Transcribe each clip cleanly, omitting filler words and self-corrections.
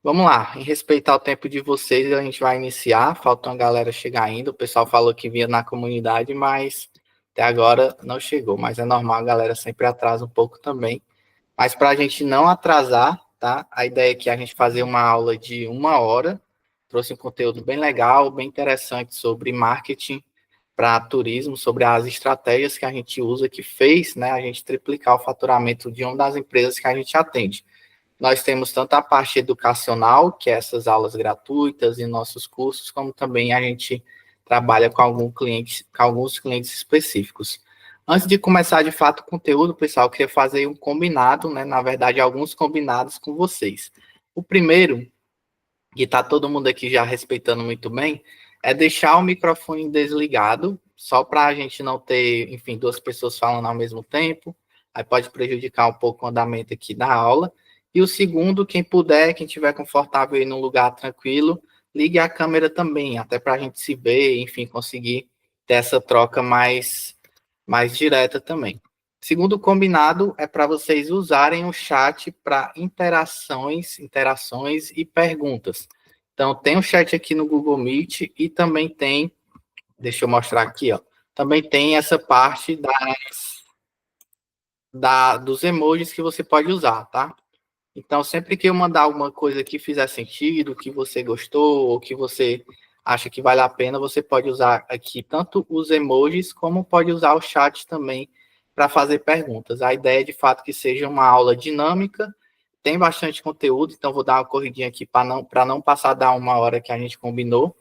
Vamos lá, em respeitar o tempo de vocês, a gente vai iniciar. Falta uma galera chegar ainda. O pessoal falou que vinha na comunidade, mas até agora não chegou. Mas é normal, a galera sempre atrasa um pouco também. Mas para a gente não atrasar, tá? A ideia aqui é a gente fazer uma aula de 1 hora. Trouxe um conteúdo bem legal, bem interessante sobre marketing para turismo, sobre as estratégias que a gente usa, que fez, né, a gente triplicar o faturamento de uma das empresas que a gente atende. Nós temos tanto a parte educacional, que é essas aulas gratuitas e nossos cursos, como também a gente trabalha com alguns clientes específicos. Antes de começar de fato o conteúdo, pessoal, eu queria fazer um combinado, né? Na verdade, alguns combinados com vocês. O primeiro, que está todo mundo aqui já respeitando muito bem, é deixar o microfone desligado, só para a gente não ter, enfim, duas pessoas falando ao mesmo tempo, aí pode prejudicar um pouco o andamento aqui da aula. E o segundo, quem puder, quem estiver confortável aí num lugar tranquilo, ligue a câmera também, até para a gente se ver, enfim, conseguir ter essa troca mais direta também. Segundo combinado, é para vocês usarem o chat para interações e perguntas. Então, tem o chat aqui no Google Meet e também tem, deixa eu mostrar aqui, ó, também tem essa parte dos emojis que você pode usar, tá? Então, sempre que eu mandar alguma coisa que fizer sentido, que você gostou, ou que você acha que vale a pena, você pode usar aqui tanto os emojis, como pode usar o chat também para fazer perguntas. A ideia é, de fato, que seja uma aula dinâmica, tem bastante conteúdo, então vou dar uma corridinha aqui para não passar da 1 hora que a gente combinou.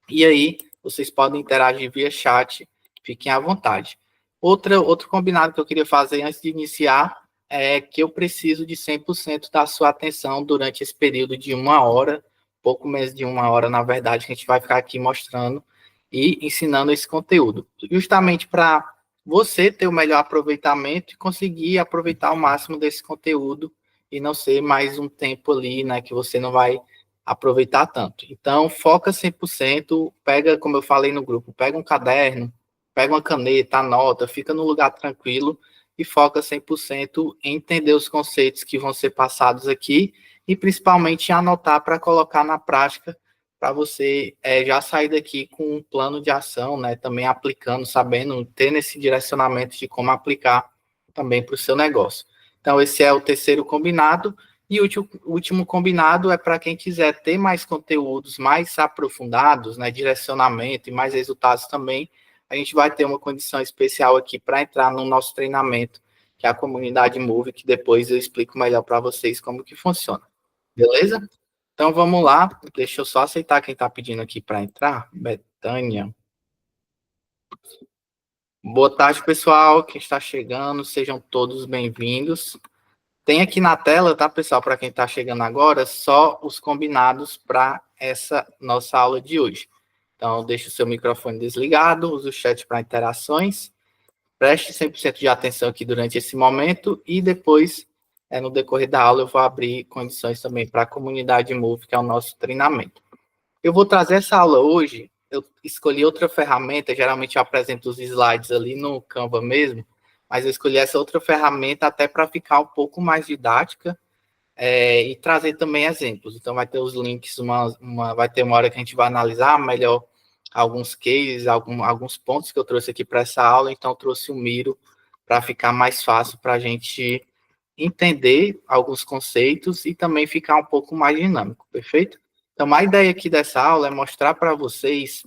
E aí, vocês podem interagir via chat, fiquem à vontade. Outro combinado que eu queria fazer antes de iniciar é que eu preciso de 100% da sua atenção durante esse período de 1 hora, pouco menos de 1 hora, na verdade, que a gente vai ficar aqui mostrando e ensinando esse conteúdo. Justamente para você ter o melhor aproveitamento e conseguir aproveitar ao máximo desse conteúdo e não ser mais um tempo ali, né, que você não vai aproveitar tanto. Então, foca 100%, pega, como eu falei no grupo, pega um caderno, pega uma caneta, anota, fica no lugar tranquilo e foca 100% em entender os conceitos que vão ser passados aqui e principalmente em anotar para colocar na prática, para você já sair daqui com um plano de ação, né? Também aplicando, sabendo, tendo esse direcionamento de como aplicar também para o seu negócio. Então, esse é o terceiro combinado. E o último combinado é para quem quiser ter mais conteúdos mais aprofundados, né, direcionamento e mais resultados também, a gente vai ter uma condição especial aqui para entrar no nosso treinamento, que é a comunidade Move, que depois eu explico melhor para vocês como que funciona. Beleza? Então vamos lá, deixa eu só aceitar quem está pedindo aqui para entrar. Betânia. Boa tarde, pessoal. Quem está chegando, sejam todos bem-vindos. Tem aqui na tela, tá, pessoal, para quem está chegando agora, só os combinados para essa nossa aula de hoje. Então, deixe o seu microfone desligado, use o chat para interações, preste 100% de atenção aqui durante esse momento e depois, no decorrer da aula, eu vou abrir condições também para a comunidade Move, que é o nosso treinamento. Eu vou trazer essa aula hoje, eu escolhi outra ferramenta, geralmente eu apresento os slides ali no Canva mesmo, mas eu escolhi essa outra ferramenta até para ficar um pouco mais didática e trazer também exemplos. Então, vai ter os links, vai ter uma hora que a gente vai analisar melhor alguns cases, alguns pontos que eu trouxe aqui para essa aula, então eu trouxe o Miro para ficar mais fácil para a gente entender alguns conceitos e também ficar um pouco mais dinâmico, perfeito? Então, a ideia aqui dessa aula é mostrar para vocês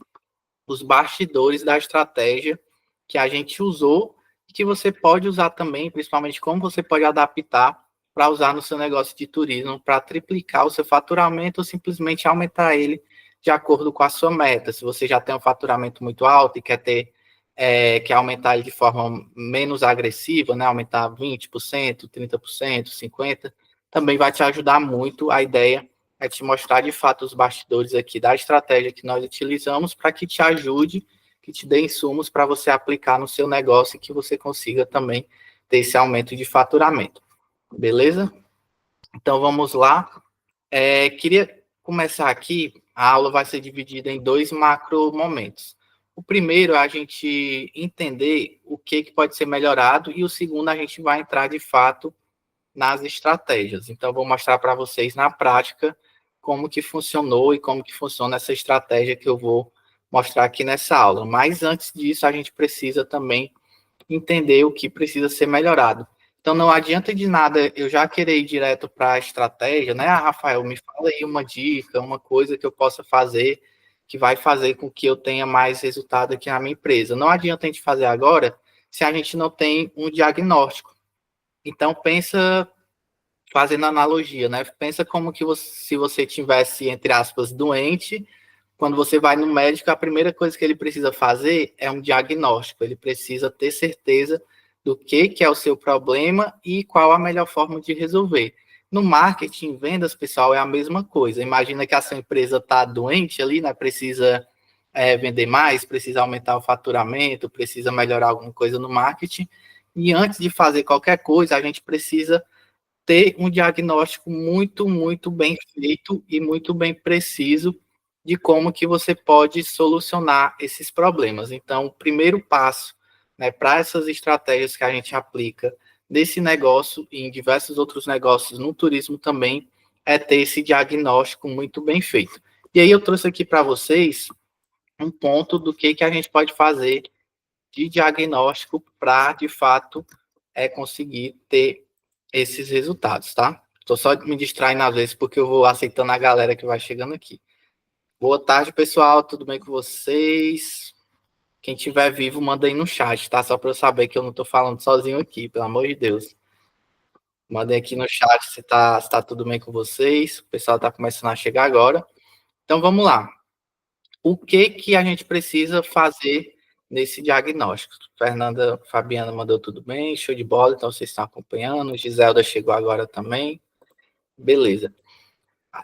os bastidores da estratégia que a gente usou e que você pode usar também, principalmente como você pode adaptar para usar no seu negócio de turismo, para triplicar o seu faturamento ou simplesmente aumentar ele de acordo com a sua meta. Se você já tem um faturamento muito alto e quer aumentar ele de forma menos agressiva, né, aumentar 20%, 30%, 50%, também vai te ajudar muito. A ideia é te mostrar de fato os bastidores aqui da estratégia que nós utilizamos para que te ajude, que te dê insumos para você aplicar no seu negócio e que você consiga também ter esse aumento de faturamento. Beleza? Então vamos lá. Queria começar aqui, a aula vai ser dividida em 2 macro momentos. O primeiro é a gente entender o que pode ser melhorado e o segundo a gente vai entrar de fato nas estratégias. Então, vou mostrar para vocês na prática como que funcionou e como que funciona essa estratégia que eu vou mostrar aqui nessa aula. Mas antes disso, a gente precisa também entender o que precisa ser melhorado. Então, não adianta de nada eu já querer ir direto para a estratégia, né? Ah, Rafael, me fala aí uma dica, uma coisa que eu possa fazer que vai fazer com que eu tenha mais resultado aqui na minha empresa. Não adianta a gente fazer agora se a gente não tem um diagnóstico. Então, pensa, fazendo analogia, né? Pensa como que você, se você tivesse, entre aspas, doente, quando você vai no médico, a primeira coisa que ele precisa fazer é um diagnóstico. Ele precisa ter certeza do que é o seu problema e qual a melhor forma de resolver. No marketing, vendas, pessoal, é a mesma coisa. Imagina que a sua empresa está doente ali, né? Precisa vender mais, precisa aumentar o faturamento, precisa melhorar alguma coisa no marketing. E antes de fazer qualquer coisa, a gente precisa ter um diagnóstico muito bem feito e muito bem preciso de como que você pode solucionar esses problemas. Então, o primeiro passo, né, para essas estratégias que a gente aplica desse negócio e em diversos outros negócios no turismo também, é ter esse diagnóstico muito bem feito. E aí eu trouxe aqui para vocês um ponto do que a gente pode fazer de diagnóstico para, de fato, conseguir ter esses resultados, tá? Estou só me distraindo às vezes porque eu vou aceitando a galera que vai chegando aqui. Boa tarde, pessoal. Tudo bem com vocês? Quem tiver vivo, manda aí no chat, tá? Só para eu saber que eu não estou falando sozinho aqui, pelo amor de Deus. Mandem aqui no chat se tá tudo bem com vocês. O pessoal está começando a chegar agora. Então, vamos lá. O que a gente precisa fazer nesse diagnóstico? Fernanda Fabiana mandou tudo bem, show de bola, então vocês estão acompanhando. Giselda chegou agora também. Beleza.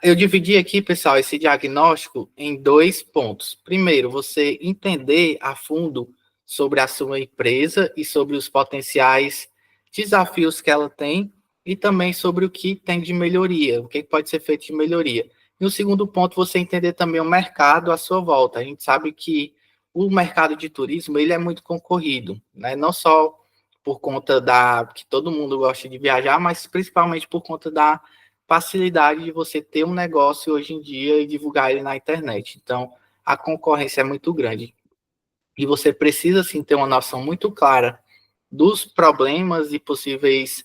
Eu dividi aqui, pessoal, esse diagnóstico em dois pontos. Primeiro, você entender a fundo sobre a sua empresa e sobre os potenciais desafios que ela tem e também sobre o que tem de melhoria, o que pode ser feito de melhoria. E o segundo ponto, você entender também o mercado à sua volta. A gente sabe que o mercado de turismo ele é muito concorrido, né? Não só por conta da que todo mundo gosta de viajar, mas principalmente por conta da facilidade de você ter um negócio hoje em dia e divulgar ele na internet. Então, a concorrência é muito grande. E você precisa, sim, ter uma noção muito clara dos problemas e possíveis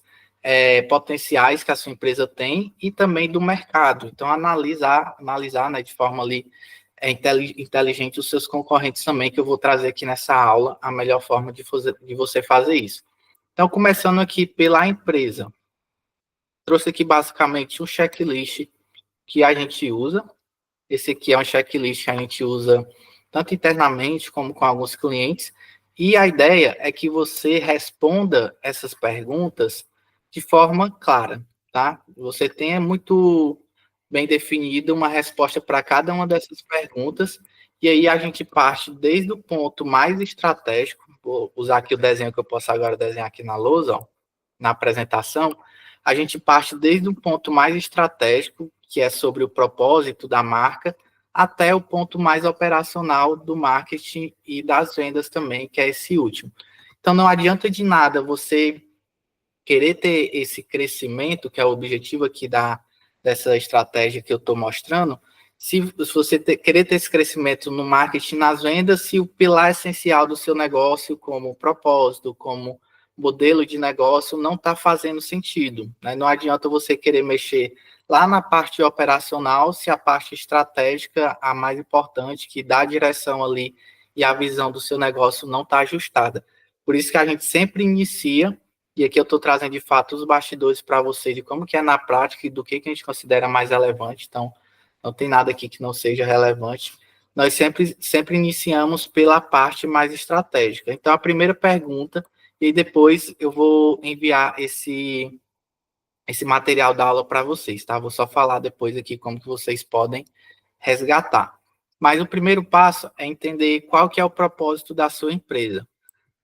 potenciais que a sua empresa tem e também do mercado. Então, analisar né, de forma ali inteligente os seus concorrentes também, que eu vou trazer aqui nessa aula a melhor forma de você fazer isso. Então, começando aqui pela empresa. Trouxe aqui basicamente um checklist que a gente usa. Esse aqui é um checklist que a gente usa tanto internamente como com alguns clientes. E a ideia é que você responda essas perguntas de forma clara, tá? Você tenha muito bem definida uma resposta para cada uma dessas perguntas. E aí a gente parte desde o ponto mais estratégico. Vou usar aqui o desenho que eu posso agora desenhar aqui na lousa, ó, na apresentação. A gente parte desde o ponto mais estratégico, que é sobre o propósito da marca, até o ponto mais operacional do marketing e das vendas também, que é esse último. Então, não adianta de nada você querer ter esse crescimento, que é o objetivo aqui dessa estratégia que eu estou mostrando, se você querer ter esse crescimento no marketing, nas vendas, se o pilar essencial do seu negócio, como propósito, como modelo de negócio, não está fazendo sentido, né? Não adianta você querer mexer lá na parte operacional, se a parte estratégica, a mais importante, que dá a direção ali e a visão do seu negócio não está ajustada. Por isso que a gente sempre inicia, e aqui eu estou trazendo de fato os bastidores para vocês de como que é na prática e do que a gente considera mais relevante. Então, não tem nada aqui que não seja relevante. Nós sempre iniciamos pela parte mais estratégica. Então, a primeira pergunta, e depois eu vou enviar esse material da aula para vocês, tá? Vou só falar depois aqui como que vocês podem resgatar. Mas o primeiro passo é entender qual que é o propósito da sua empresa.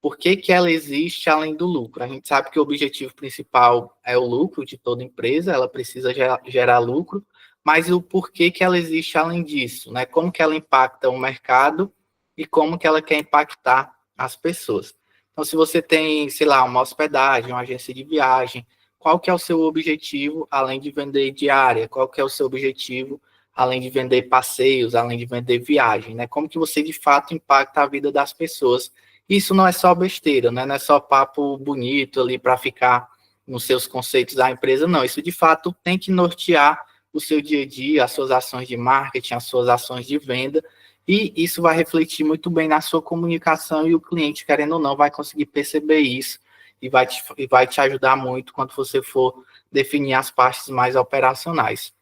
Por que ela existe além do lucro? A gente sabe que o objetivo principal é o lucro de toda empresa, ela precisa gerar lucro, mas o porquê que ela existe além disso, né? Como que ela impacta o mercado e como que ela quer impactar as pessoas. Então, se você tem, sei lá, uma hospedagem, uma agência de viagem, qual que é o seu objetivo, além de vender diária? Qual que é o seu objetivo, além de vender passeios, além de vender viagem, né? Como que você de fato impacta a vida das pessoas. Isso não é só besteira, né? Não é só papo bonito ali para ficar nos seus conceitos da empresa, não. Isso de fato tem que nortear o seu dia a dia, as suas ações de marketing, as suas ações de venda, e isso vai refletir muito bem na sua comunicação e o cliente, querendo ou não, vai conseguir perceber isso e vai te ajudar muito quando você for definir as partes mais operacionais.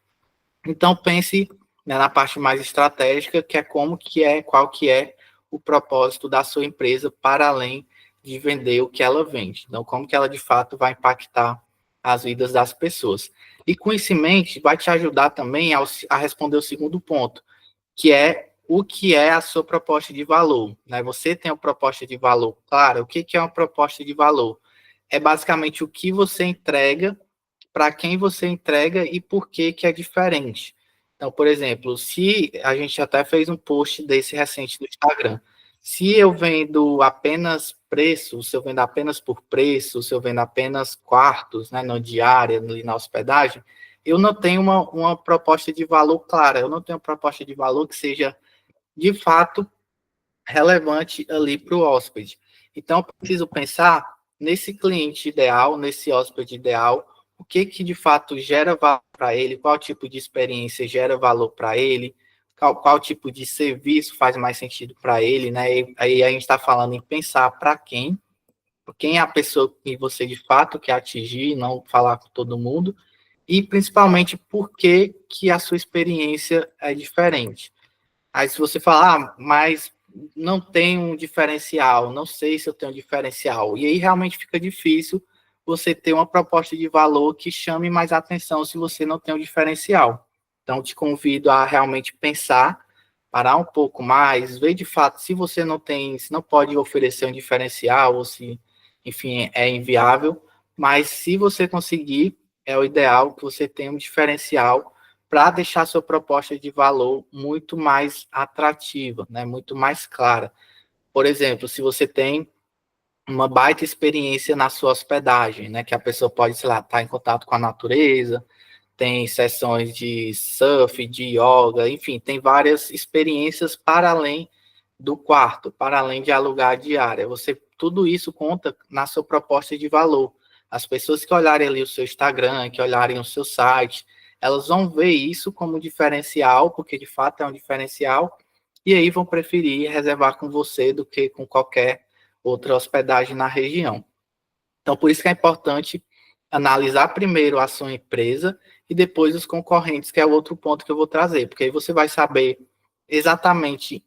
Então, pense, né, na parte mais estratégica, que é qual que é o propósito da sua empresa para além de vender o que ela vende. Então, como que ela de fato vai impactar as vidas das pessoas. E com isso em mente, vai te ajudar também a responder o segundo ponto, que é o que é a sua proposta de valor. Né? Você tem uma proposta de valor. Claro, o que é uma proposta de valor? É basicamente o que você entrega, para quem você entrega e por que é diferente. Então, por exemplo, se a gente até fez um post desse recente no Instagram, se eu vendo apenas preço, se eu vendo apenas por preço, se eu vendo apenas quartos, né, na diária, na hospedagem, eu não tenho uma proposta de valor clara, eu não tenho uma proposta de valor que seja, de fato, relevante ali para o hóspede. Então, eu preciso pensar nesse cliente ideal, nesse hóspede ideal, o que de fato gera valor para ele, qual tipo de experiência gera valor para ele, qual tipo de serviço faz mais sentido para ele, né? E aí a gente está falando em pensar para quem é a pessoa que você de fato quer atingir, não falar com todo mundo, e principalmente por que a sua experiência é diferente. Aí se você falar, mas não tem um diferencial, não sei se eu tenho um diferencial. E aí realmente fica difícil você ter uma proposta de valor que chame mais atenção se você não tem um diferencial. Então, te convido a realmente pensar, parar um pouco mais, ver de fato se você não tem, se não pode oferecer um diferencial, ou se, enfim, é inviável, mas se você conseguir, é o ideal que você tenha um diferencial para deixar sua proposta de valor muito mais atrativa, né, muito mais clara. Por exemplo, se você tem uma baita experiência na sua hospedagem, né, que a pessoa pode, sei lá, estar em contato com a natureza, tem sessões de surf, de yoga, enfim, tem várias experiências para além do quarto, para além de alugar a diária. Tudo isso conta na sua proposta de valor. As pessoas que olharem ali o seu Instagram, que olharem o seu site, elas vão ver isso como diferencial, porque de fato é um diferencial, e aí vão preferir reservar com você do que com qualquer outra hospedagem na região. Então, por isso que é importante analisar primeiro a sua empresa e depois os concorrentes, que é o outro ponto que eu vou trazer, porque aí você vai saber exatamente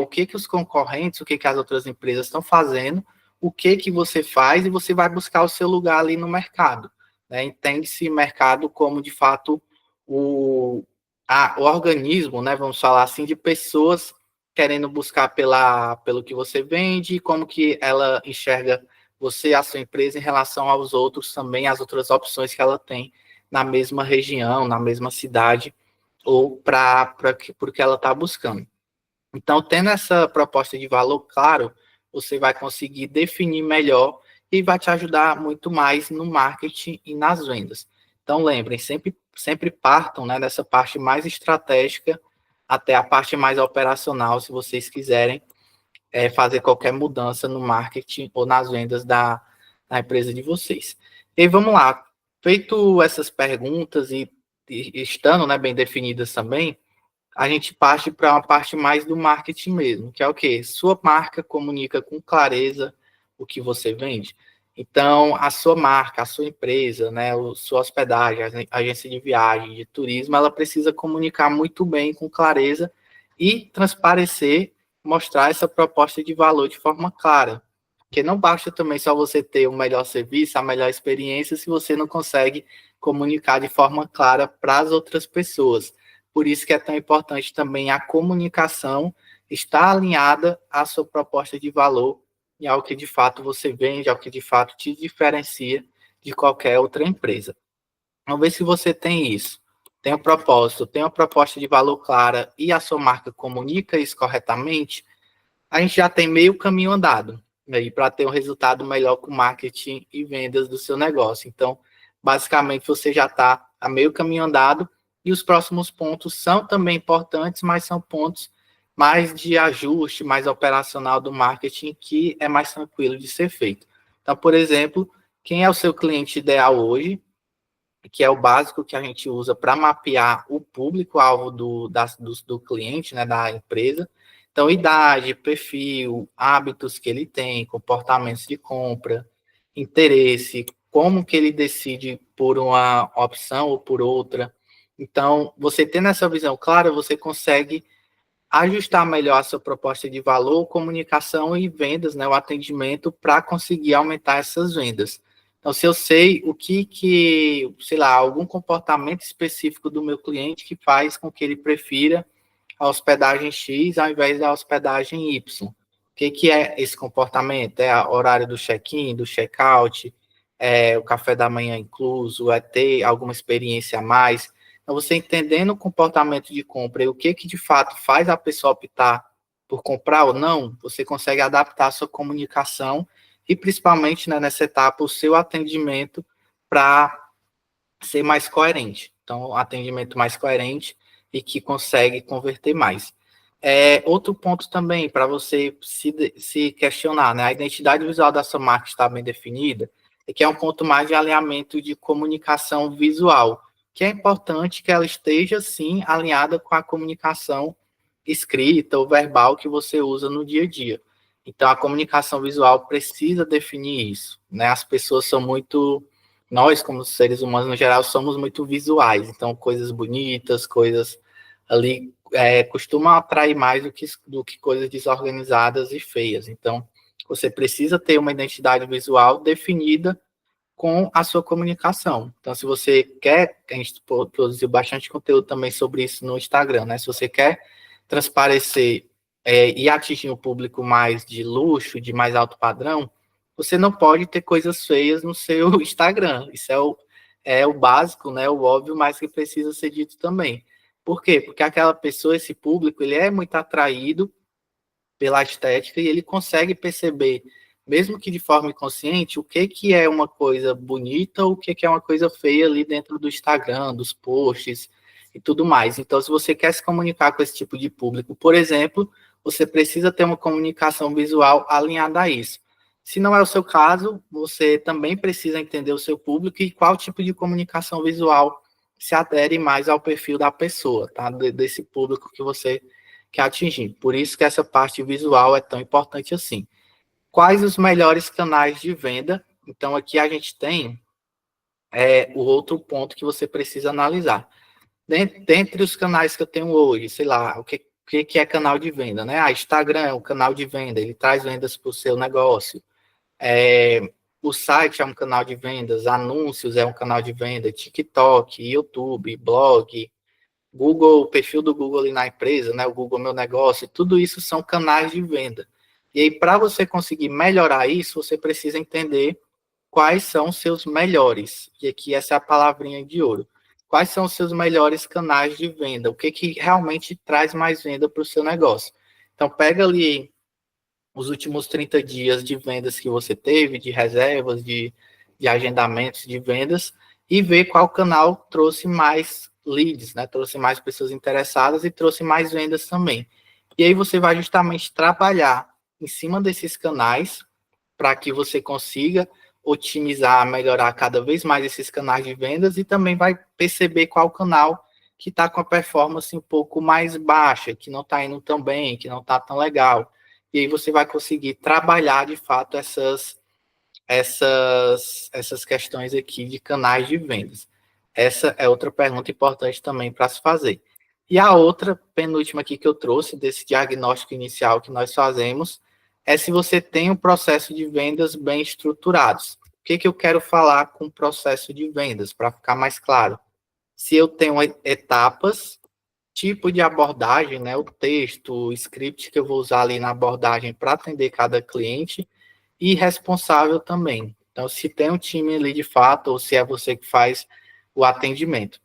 o que os concorrentes, o que as outras empresas estão fazendo, o que você faz e você vai buscar o seu lugar ali no mercado. Né? Entende-se mercado como, de fato, o organismo, né, vamos falar assim, de pessoas querendo buscar pelo que você vende e como que ela enxerga você, a sua empresa, em relação aos outros também, as outras opções que ela tem na mesma região, na mesma cidade, ou por que ela está buscando. Então, tendo essa proposta de valor claro, você vai conseguir definir melhor e vai te ajudar muito mais no marketing e nas vendas. Então, lembrem, sempre partam, né, dessa parte mais estratégica até a parte mais operacional, se vocês quiserem fazer qualquer mudança no marketing ou nas vendas da empresa de vocês. E vamos lá, feito essas perguntas e estando, né, bem definidas também, a gente parte para uma parte mais do marketing mesmo, que é o quê? Sua marca comunica com clareza o que você vende. Então, a sua marca, a sua empresa, né, sua hospedagem, a agência de viagem, de turismo, ela precisa comunicar muito bem, com clareza e transparecer, mostrar essa proposta de valor de forma clara. Porque não basta também só você ter o melhor serviço, a melhor experiência, se você não consegue comunicar de forma clara para as outras pessoas. Por isso que é tão importante também a comunicação estar alinhada à sua proposta de valor e ao que de fato você vende, ao que de fato te diferencia de qualquer outra empresa. Vamos ver se você tem isso. Tem um propósito, tem uma proposta de valor clara e a sua marca comunica isso corretamente, a gente já tem meio caminho andado, né, para ter um resultado melhor com marketing e vendas do seu negócio. Então, basicamente, você já está a meio caminho andado E os próximos pontos são também importantes, mas são pontos mais de ajuste, mais operacional do marketing, que é mais tranquilo de ser feito. Então, por exemplo, quem é o seu cliente ideal hoje, que é o básico que a gente usa para mapear o público-alvo do cliente, né, da empresa. Então, idade, perfil, hábitos que ele tem, comportamentos de compra, interesse, como que ele decide por uma opção ou por outra. Então, você tendo essa visão clara, você consegue ajustar melhor a sua proposta de valor, comunicação e vendas, né, o atendimento, para conseguir aumentar essas vendas. Então, se eu sei o sei lá, algum comportamento específico do meu cliente que faz com que ele prefira a hospedagem X ao invés da hospedagem Y. O que é esse comportamento? É o horário do check-in, do check-out, é o café da manhã incluso, é ter alguma experiência a mais. Então, você entendendo o comportamento de compra e o que de fato faz a pessoa optar por comprar ou não, você consegue adaptar a sua comunicação e, principalmente, né, nessa etapa, o seu atendimento para ser mais coerente. Então, atendimento mais coerente e que consegue converter mais. Outro ponto também para você se questionar, né? A identidade visual da sua marca está bem definida, e que é um ponto mais de alinhamento de comunicação visual, que é importante que ela esteja, sim, alinhada com a comunicação escrita ou verbal que você usa no dia a dia. Então, a comunicação visual precisa definir isso, né? As pessoas são muito... Nós, como seres humanos, no geral, somos muito visuais. Então, coisas bonitas, coisas ali costumam atrair mais do que coisas desorganizadas e feias. Então, você precisa ter uma identidade visual definida com a sua comunicação. Então, se você quer, a gente produziu bastante conteúdo também sobre isso no Instagram, né? Se você quer transparecer e atingir um público mais de luxo, de mais alto padrão, você não pode ter coisas feias no seu Instagram. Isso é o básico, né? O óbvio, mas que precisa ser dito também. Por quê? Porque aquela pessoa, esse público, ele é muito atraído pela estética e ele consegue perceber, mesmo que de forma inconsciente, o que é uma coisa bonita ou o que é uma coisa feia ali dentro do Instagram, dos posts e tudo mais. Então, se você quer se comunicar com esse tipo de público, por exemplo, você precisa ter uma comunicação visual alinhada a isso. Se não é o seu caso, você também precisa entender o seu público e qual tipo de comunicação visual se adere mais ao perfil da pessoa, tá? Desse público que você quer atingir. Por isso que essa parte visual é tão importante assim. Quais os melhores canais de venda? Então, aqui a gente tem o outro ponto que você precisa analisar. Dentre os canais que eu tenho hoje, sei lá, o que é canal de venda, né? Instagram é um canal de venda, ele traz vendas para o seu negócio. O site é um canal de vendas, anúncios é um canal de venda, TikTok, YouTube, blog, Google, o perfil do Google ali na empresa, né? O Google Meu Negócio, tudo isso são canais de venda. E aí, para você conseguir melhorar isso, você precisa entender quais são os seus melhores. E aqui essa é a palavrinha de ouro. Quais são os seus melhores canais de venda? O que realmente traz mais venda para o seu negócio? Então, pega ali os últimos 30 dias de vendas que você teve, de reservas, de agendamentos de vendas, e ver qual canal trouxe mais leads, né? Trouxe mais pessoas interessadas e trouxe mais vendas também. E aí você vai justamente trabalhar em cima desses canais para que você consiga otimizar, melhorar cada vez mais esses canais de vendas e também vai perceber qual canal que está com a performance um pouco mais baixa, que não está indo tão bem, que não está tão legal. E aí você vai conseguir trabalhar, de fato, essas questões aqui de canais de vendas. Essa é outra pergunta importante também para se fazer. E a outra, penúltima aqui que eu trouxe, desse diagnóstico inicial que nós fazemos, é se você tem um processo de vendas bem estruturados. O que eu quero falar com o processo de vendas, para ficar mais claro? Se eu tenho etapas, tipo de abordagem, né, o texto, o script que eu vou usar ali na abordagem para atender cada cliente, e responsável também. Então, se tem um time ali de fato, ou se é você que faz o atendimento.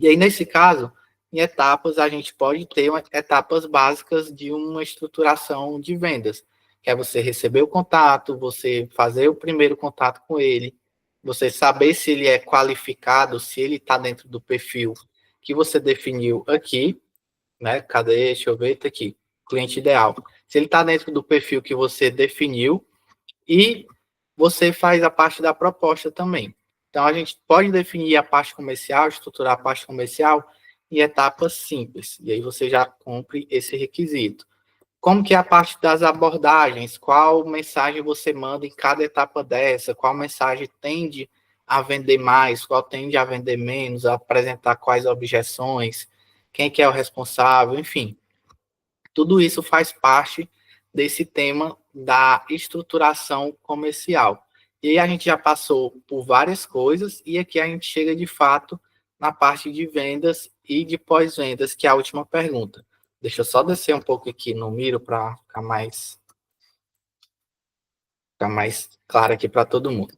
E aí, nesse caso, em etapas, a gente pode ter etapas básicas de uma estruturação de vendas, que é você receber o contato, você fazer o primeiro contato com ele, você saber se ele é qualificado, se ele está dentro do perfil que você definiu aqui, né? Cadê? Deixa eu ver, tá aqui. Cliente ideal. Se ele está dentro do perfil que você definiu e você faz a parte da proposta também. Então, a gente pode definir a parte comercial, estruturar a parte comercial em etapas simples. E aí você já cumpre esse requisito. Como que é a parte das abordagens? Qual mensagem você manda em cada etapa dessa? Qual mensagem tende a vender mais? Qual tende a vender menos? A apresentar quais objeções? Quem que é o responsável? Enfim, tudo isso faz parte desse tema da estruturação comercial. E aí a gente já passou por várias coisas e aqui a gente chega de fato na parte de vendas e de pós-vendas, que é a última pergunta. Deixa eu só descer um pouco aqui no Miro para ficar mais claro aqui para todo mundo.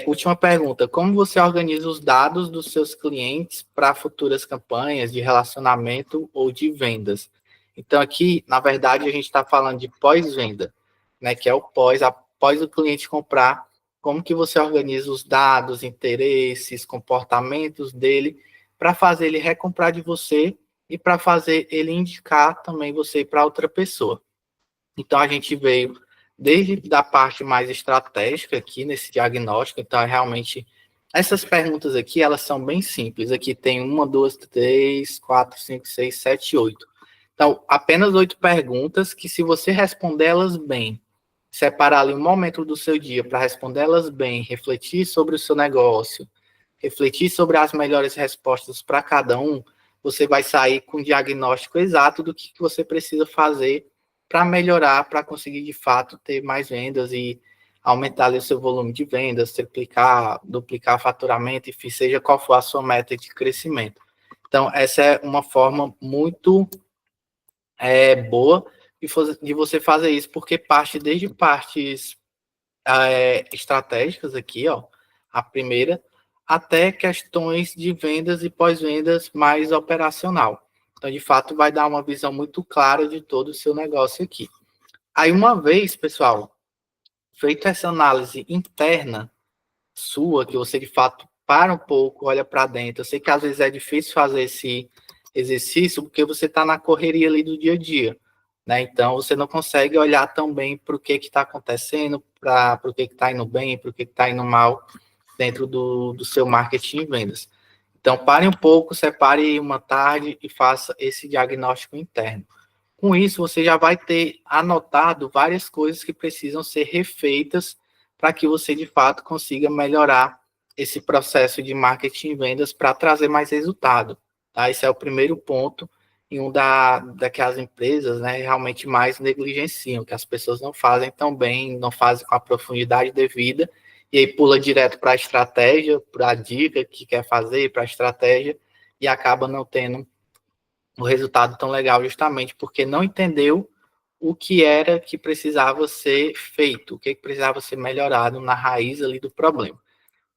Última pergunta: como você organiza os dados dos seus clientes para futuras campanhas de relacionamento ou de vendas? Então, aqui, na verdade, a gente está falando de pós-venda, né? Que é o após o cliente comprar, como que você organiza os dados, interesses, comportamentos dele, para fazer ele recomprar de você e para fazer ele indicar também você para outra pessoa. Então, a gente veio desde a parte mais estratégica aqui nesse diagnóstico. Então, realmente, essas perguntas aqui, elas são bem simples. Aqui tem 1, 2, 3, 4, 5, 6, 7, 8. Então, apenas 8 perguntas que, se você responder elas bem, separar ali um momento do seu dia para responder elas bem, refletir sobre o seu negócio, refletir sobre as melhores respostas para cada um, você vai sair com um diagnóstico exato do que você precisa fazer para melhorar, para conseguir de fato ter mais vendas e aumentar ali o seu volume de vendas, triplicar, duplicar faturamento, enfim, seja qual for a sua meta de crescimento. Então, essa é uma forma muito boa de você fazer isso, porque parte desde partes estratégicas aqui, ó, a primeira, até questões de vendas e pós-vendas mais operacional. Então, de fato, vai dar uma visão muito clara de todo o seu negócio aqui. Aí, uma vez, pessoal, feita essa análise interna sua, que você, de fato, para um pouco, olha para dentro. Eu sei que, às vezes, é difícil fazer esse exercício, porque você está na correria ali do dia a dia, né? Então, você não consegue olhar tão bem para o que está acontecendo, para o que está indo bem, para o que está indo mal dentro do seu marketing e vendas. Então, pare um pouco, separe uma tarde e faça esse diagnóstico interno. Com isso, você já vai ter anotado várias coisas que precisam ser refeitas para que você, de fato, consiga melhorar esse processo de marketing e vendas para trazer mais resultado. Tá? Esse é o primeiro ponto e que as empresas, né, realmente mais negligenciam, que as pessoas não fazem tão bem, não fazem com a profundidade devida, e aí pula direto para a estratégia, para a dica que quer fazer, para a estratégia, e acaba não tendo o resultado tão legal, justamente porque não entendeu o que era que precisava ser feito, o que precisava ser melhorado na raiz ali do problema.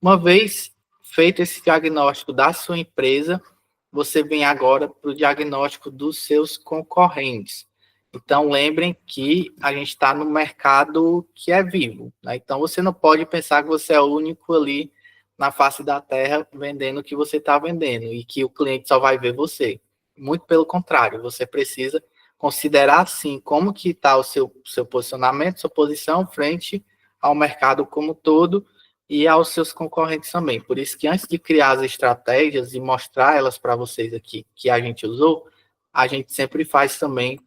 Uma vez feito esse diagnóstico da sua empresa, você vem agora para o diagnóstico dos seus concorrentes. Então, lembrem que a gente está no mercado que é vivo, né? Então, você não pode pensar que você é o único ali na face da terra vendendo o que você está vendendo e que o cliente só vai ver você. Muito pelo contrário, você precisa considerar, sim, como que está o seu posicionamento, sua posição frente ao mercado como todo e aos seus concorrentes também. Por isso que antes de criar as estratégias e mostrar elas para vocês aqui que a gente usou, a gente sempre faz também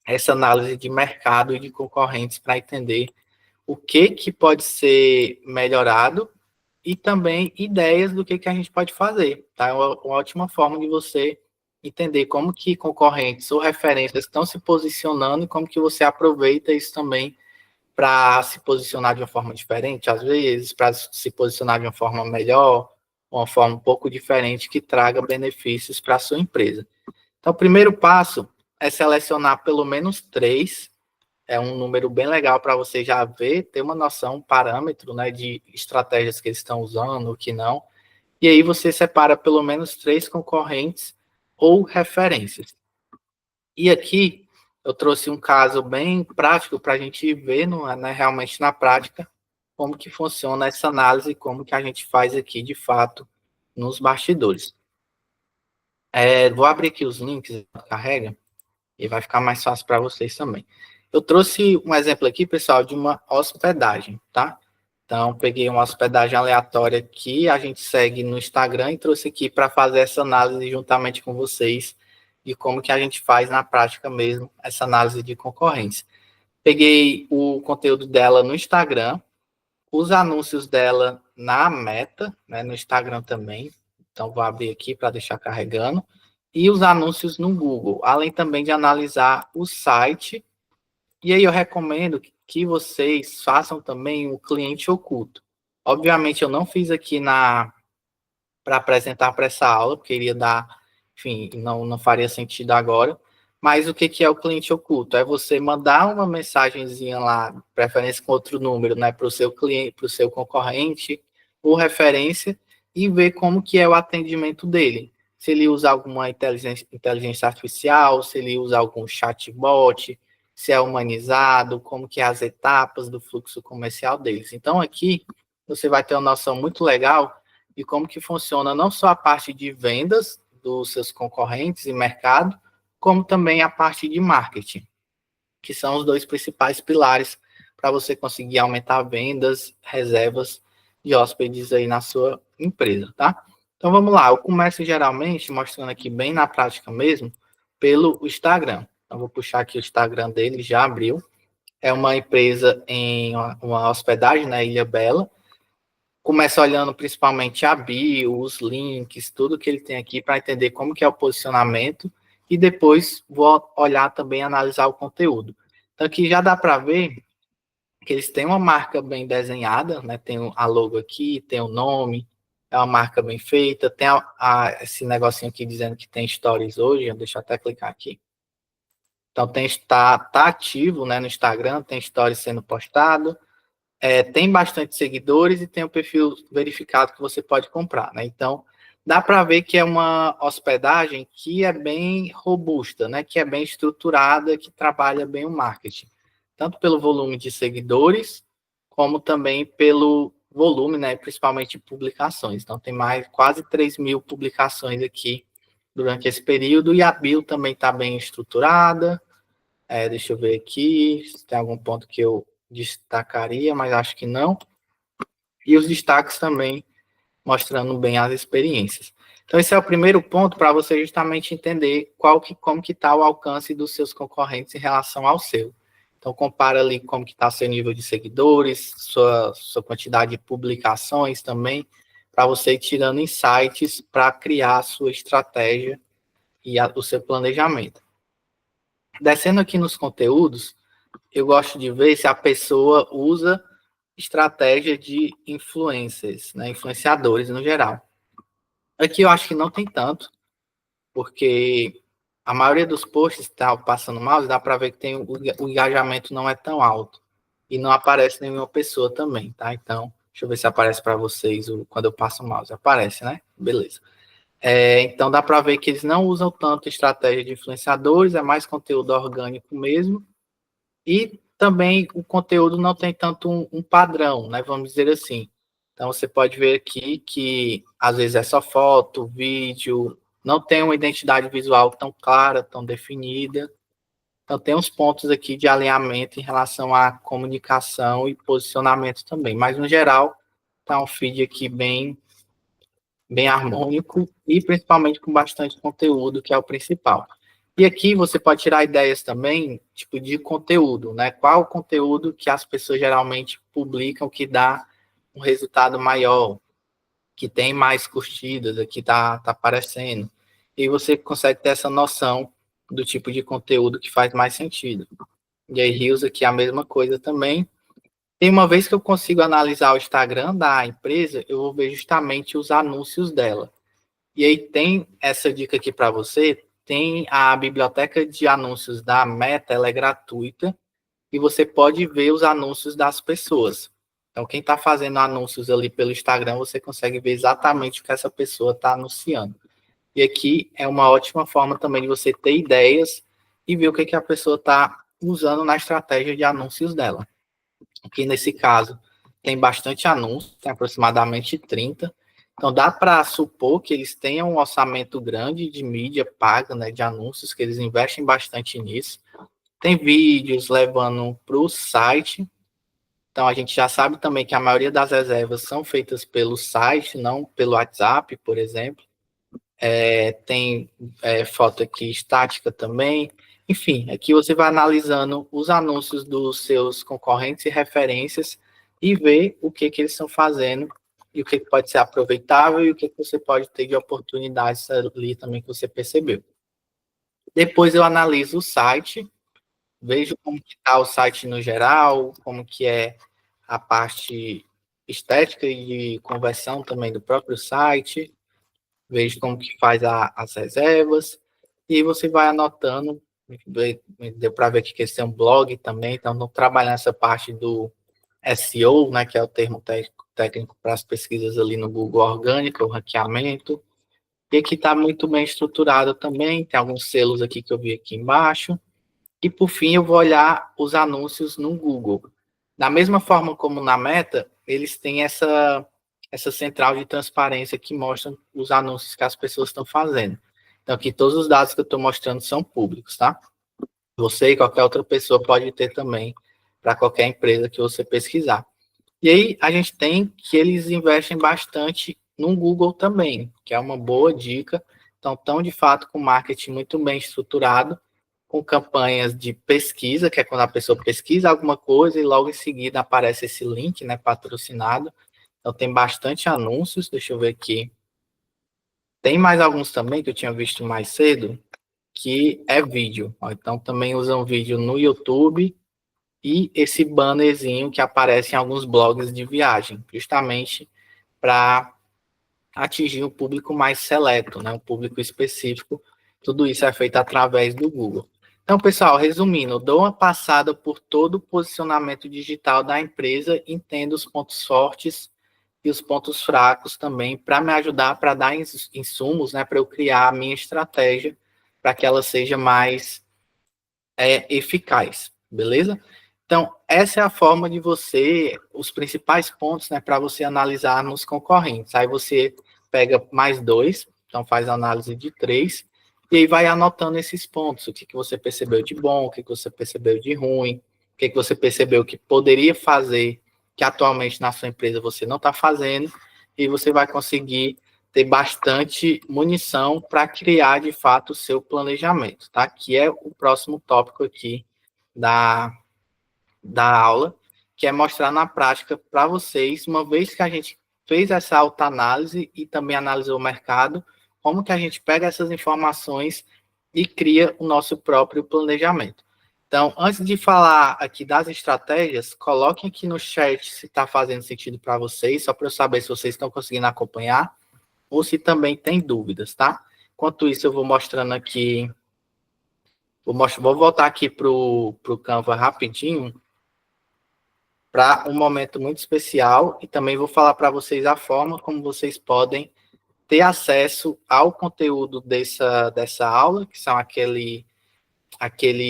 essa análise de mercado e de concorrentes para entender o que pode ser melhorado e também ideias do que a gente pode fazer. Tá? É uma ótima forma de você entender como que concorrentes ou referências estão se posicionando e como que você aproveita isso também para se posicionar de uma forma diferente, às vezes, para se posicionar de uma forma melhor, uma forma um pouco diferente que traga benefícios para a sua empresa. Então, o primeiro passo é selecionar pelo menos 3, é um número bem legal para você já ver, ter uma noção, um parâmetro, né, de estratégias que eles estão usando, o que não, e aí você separa pelo menos 3 concorrentes ou referências. E aqui eu trouxe um caso bem prático para a gente ver, né, realmente na prática, como que funciona essa análise, como que a gente faz aqui de fato nos bastidores. Vou abrir aqui os links, carrega, e vai ficar mais fácil para vocês também. Eu trouxe um exemplo aqui, pessoal, de uma hospedagem, tá? Então, peguei uma hospedagem aleatória que a gente segue no Instagram e trouxe aqui para fazer essa análise juntamente com vocês de como que a gente faz na prática mesmo essa análise de concorrência. Peguei o conteúdo dela no Instagram, os anúncios dela na Meta, né, no Instagram também. Então, vou abrir aqui para deixar carregando. E os anúncios no Google, além também de analisar o site. E aí eu recomendo que vocês façam também o cliente oculto. Obviamente, eu não fiz aqui para apresentar para essa aula, porque iria dar, enfim, não faria sentido agora. Mas o que é o cliente oculto? É você mandar uma mensagenzinha lá, preferência com outro número, né, para o seu cliente, para o seu concorrente, ou referência, e ver como que é o atendimento dele. Se ele usa alguma inteligência artificial, se ele usa algum chatbot, se é humanizado, como que é as etapas do fluxo comercial deles. Então, aqui, você vai ter uma noção muito legal de como que funciona não só a parte de vendas dos seus concorrentes e mercado, como também a parte de marketing, que são os dois principais pilares para você conseguir aumentar vendas, reservas de hóspedes aí na sua empresa, tá? Então vamos lá, eu começo geralmente mostrando aqui bem na prática mesmo, pelo Instagram. Então vou puxar aqui o Instagram dele, já abriu. É uma empresa em uma hospedagem na Ilha Bela. Começa olhando principalmente a bio, os links, tudo que ele tem aqui para entender como que é o posicionamento e depois vou olhar também, analisar o conteúdo. Então aqui já dá para ver que eles têm uma marca bem desenhada, né? Tem a logo aqui, tem o nome, é uma marca bem feita, tem esse negocinho aqui dizendo que tem stories hoje, deixa eu até clicar aqui. Então tá ativo, né, no Instagram, tem stories sendo postado, tem bastante seguidores e tem um perfil verificado que você pode comprar, né? Então, dá para ver que é uma hospedagem que é bem robusta, né? Que é bem estruturada, que trabalha bem o marketing. Tanto pelo volume de seguidores, como também pelo volume, né? Principalmente de publicações. Então, tem mais quase 3.000 publicações aqui durante esse período. E a bio também está bem estruturada. Deixa eu ver aqui se tem algum ponto que eu destacaria, mas acho que não. E os destaques também mostrando bem as experiências. Então, esse é o primeiro ponto para você justamente entender como que está o alcance dos seus concorrentes em relação ao seu. Então, compara ali como que está seu nível de seguidores, sua quantidade de publicações também, para você ir tirando insights para criar a sua estratégia e o seu planejamento. Descendo aqui nos conteúdos, eu gosto de ver se a pessoa usa estratégia de influencers, né, influenciadores no geral. Aqui eu acho que não tem tanto, porque a maioria dos posts está passando mouse, dá para ver que tem o engajamento não é tão alto e não aparece nenhuma pessoa também, tá? Então, deixa eu ver se aparece para vocês quando eu passo o mouse. Aparece, né? Beleza. Então dá para ver que eles não usam tanto estratégia de influenciadores, é mais conteúdo orgânico mesmo. E também o conteúdo não tem tanto um padrão, né? Vamos dizer assim. Então você pode ver aqui que às vezes é só foto, vídeo, não tem uma identidade visual tão clara, tão definida. Então tem uns pontos aqui de alinhamento em relação à comunicação e posicionamento também. Mas no geral, tá um feed aqui bem harmônico e principalmente com bastante conteúdo, que é o principal. E aqui você pode tirar ideias também, tipo, de conteúdo, né? Qual o conteúdo que as pessoas geralmente publicam que dá um resultado maior, que tem mais curtidas, aqui tá aparecendo. E você consegue ter essa noção do tipo de conteúdo que faz mais sentido. E aí, Reels aqui é a mesma coisa também. E uma vez que eu consigo analisar o Instagram da empresa, eu vou ver justamente os anúncios dela. E aí tem essa dica aqui para você, tem a biblioteca de anúncios da Meta, ela é gratuita, e você pode ver os anúncios das pessoas. Então, quem está fazendo anúncios ali pelo Instagram, você consegue ver exatamente o que essa pessoa está anunciando. E aqui é uma ótima forma também de você ter ideias e ver o que a pessoa está usando na estratégia de anúncios dela. Aqui nesse caso, tem bastante anúncio, tem aproximadamente 30. Então, dá para supor que eles tenham um orçamento grande de mídia paga, né, de anúncios, que eles investem bastante nisso. Tem vídeos levando para o site. Então, a gente já sabe também que a maioria das reservas são feitas pelo site, não pelo WhatsApp, por exemplo. Tem foto aqui estática também. Enfim, aqui você vai analisando os anúncios dos seus concorrentes e referências e ver o que eles estão fazendo e o que pode ser aproveitável e o que você pode ter de oportunidades ali também que você percebeu. Depois eu analiso o site, vejo como que está o site no geral, como que é a parte estética e de conversão também do próprio site, vejo como que faz as reservas, e você vai anotando, deu para ver aqui que esse é um blog também, então não trabalhar essa parte do SEO, né, que é o termo técnico para as pesquisas ali no Google orgânico, o ranqueamento, e aqui está muito bem estruturado também, tem alguns selos aqui que eu vi aqui embaixo, e por fim eu vou olhar os anúncios no Google. Da mesma forma como na Meta, eles têm essa central de transparência que mostra os anúncios que as pessoas estão fazendo. Então, aqui todos os dados que eu estou mostrando são públicos, tá? Você e qualquer outra pessoa pode ter também para qualquer empresa que você pesquisar. E aí, a gente tem que eles investem bastante no Google também, que é uma boa dica. Então, estão de fato com marketing muito bem estruturado, com campanhas de pesquisa, que é quando a pessoa pesquisa alguma coisa e logo em seguida aparece esse link, né, patrocinado. Então, tem bastante anúncios, deixa eu ver aqui. Tem mais alguns também que eu tinha visto mais cedo, que é vídeo. Então, também usam vídeo no YouTube e esse bannerzinho que aparece em alguns blogs de viagem, justamente para atingir um público mais seleto, né, um público específico. Tudo isso é feito através do Google. Então, pessoal, resumindo, dou uma passada por todo o posicionamento digital da empresa, entendo os pontos fortes e os pontos fracos também, para me ajudar, para dar insumos, né, para eu criar a minha estratégia, para que ela seja mais eficaz, beleza? Então, essa é a forma de você, os principais pontos, né, para você analisar nos concorrentes. Aí você pega mais dois, então faz a análise de três, e aí vai anotando esses pontos, o que você percebeu de bom, o que você percebeu de ruim, o que você percebeu que poderia fazer, que atualmente na sua empresa você não está fazendo, e você vai conseguir ter bastante munição para criar, de fato, o seu planejamento, tá? Que é o próximo tópico aqui da aula, que é mostrar na prática para vocês, uma vez que a gente fez essa autoanálise e também analisou o mercado, como que a gente pega essas informações e cria o nosso próprio planejamento. Então, antes de falar aqui das estratégias, coloquem aqui no chat se está fazendo sentido para vocês, só para eu saber se vocês estão conseguindo acompanhar ou se também tem dúvidas, tá? Enquanto isso, eu vou mostrando aqui, vou voltar aqui para o Canva rapidinho, para um momento muito especial, e também vou falar para vocês a forma como vocês podem ter acesso ao conteúdo dessa aula, que são aquele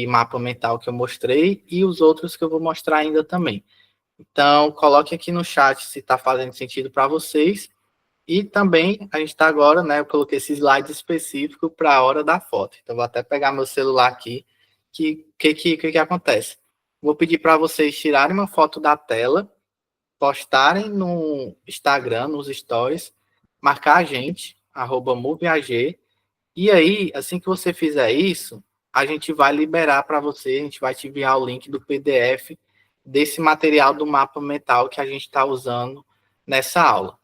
mapa mental que eu mostrei, e os outros que eu vou mostrar ainda também. Então, coloque aqui no chat se está fazendo sentido para vocês, e também a gente está agora, né? Eu coloquei esse slide específico para a hora da foto. Então, vou até pegar meu celular aqui. Que acontece? Vou pedir para vocês tirarem uma foto da tela, postarem no Instagram, nos stories, marcar a gente, @moveag. E aí, assim que você fizer isso, a gente vai liberar para você, a gente vai te enviar o link do PDF desse material do mapa mental que a gente está usando nessa aula.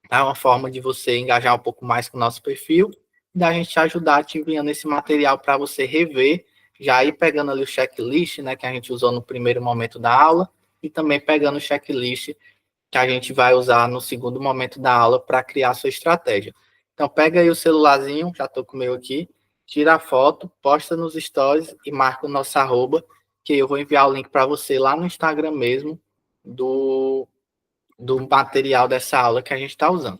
É uma forma de você engajar um pouco mais com o nosso perfil e da gente te ajudar te enviando esse material para você rever, já ir pegando ali o checklist, né, que a gente usou no primeiro momento da aula, e também pegando o checklist que a gente vai usar no segundo momento da aula para criar a sua estratégia. Então, pega aí o celularzinho, já estou com o meu aqui, tira a foto, posta nos stories e marca o nosso @, que eu vou enviar o link para você lá no Instagram mesmo, do material dessa aula que a gente está usando.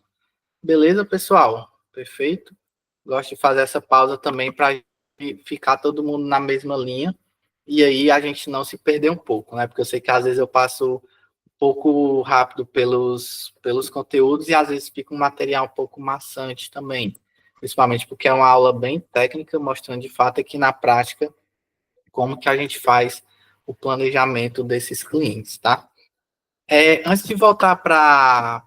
Beleza, pessoal? Perfeito. Gosto de fazer essa pausa também para ficar todo mundo na mesma linha e aí a gente não se perder um pouco, né? Porque eu sei que às vezes eu passo um pouco rápido pelos conteúdos e às vezes fica um material um pouco maçante também, principalmente porque é uma aula bem técnica, mostrando de fato aqui na prática como que a gente faz o planejamento desses clientes, tá? Antes de voltar para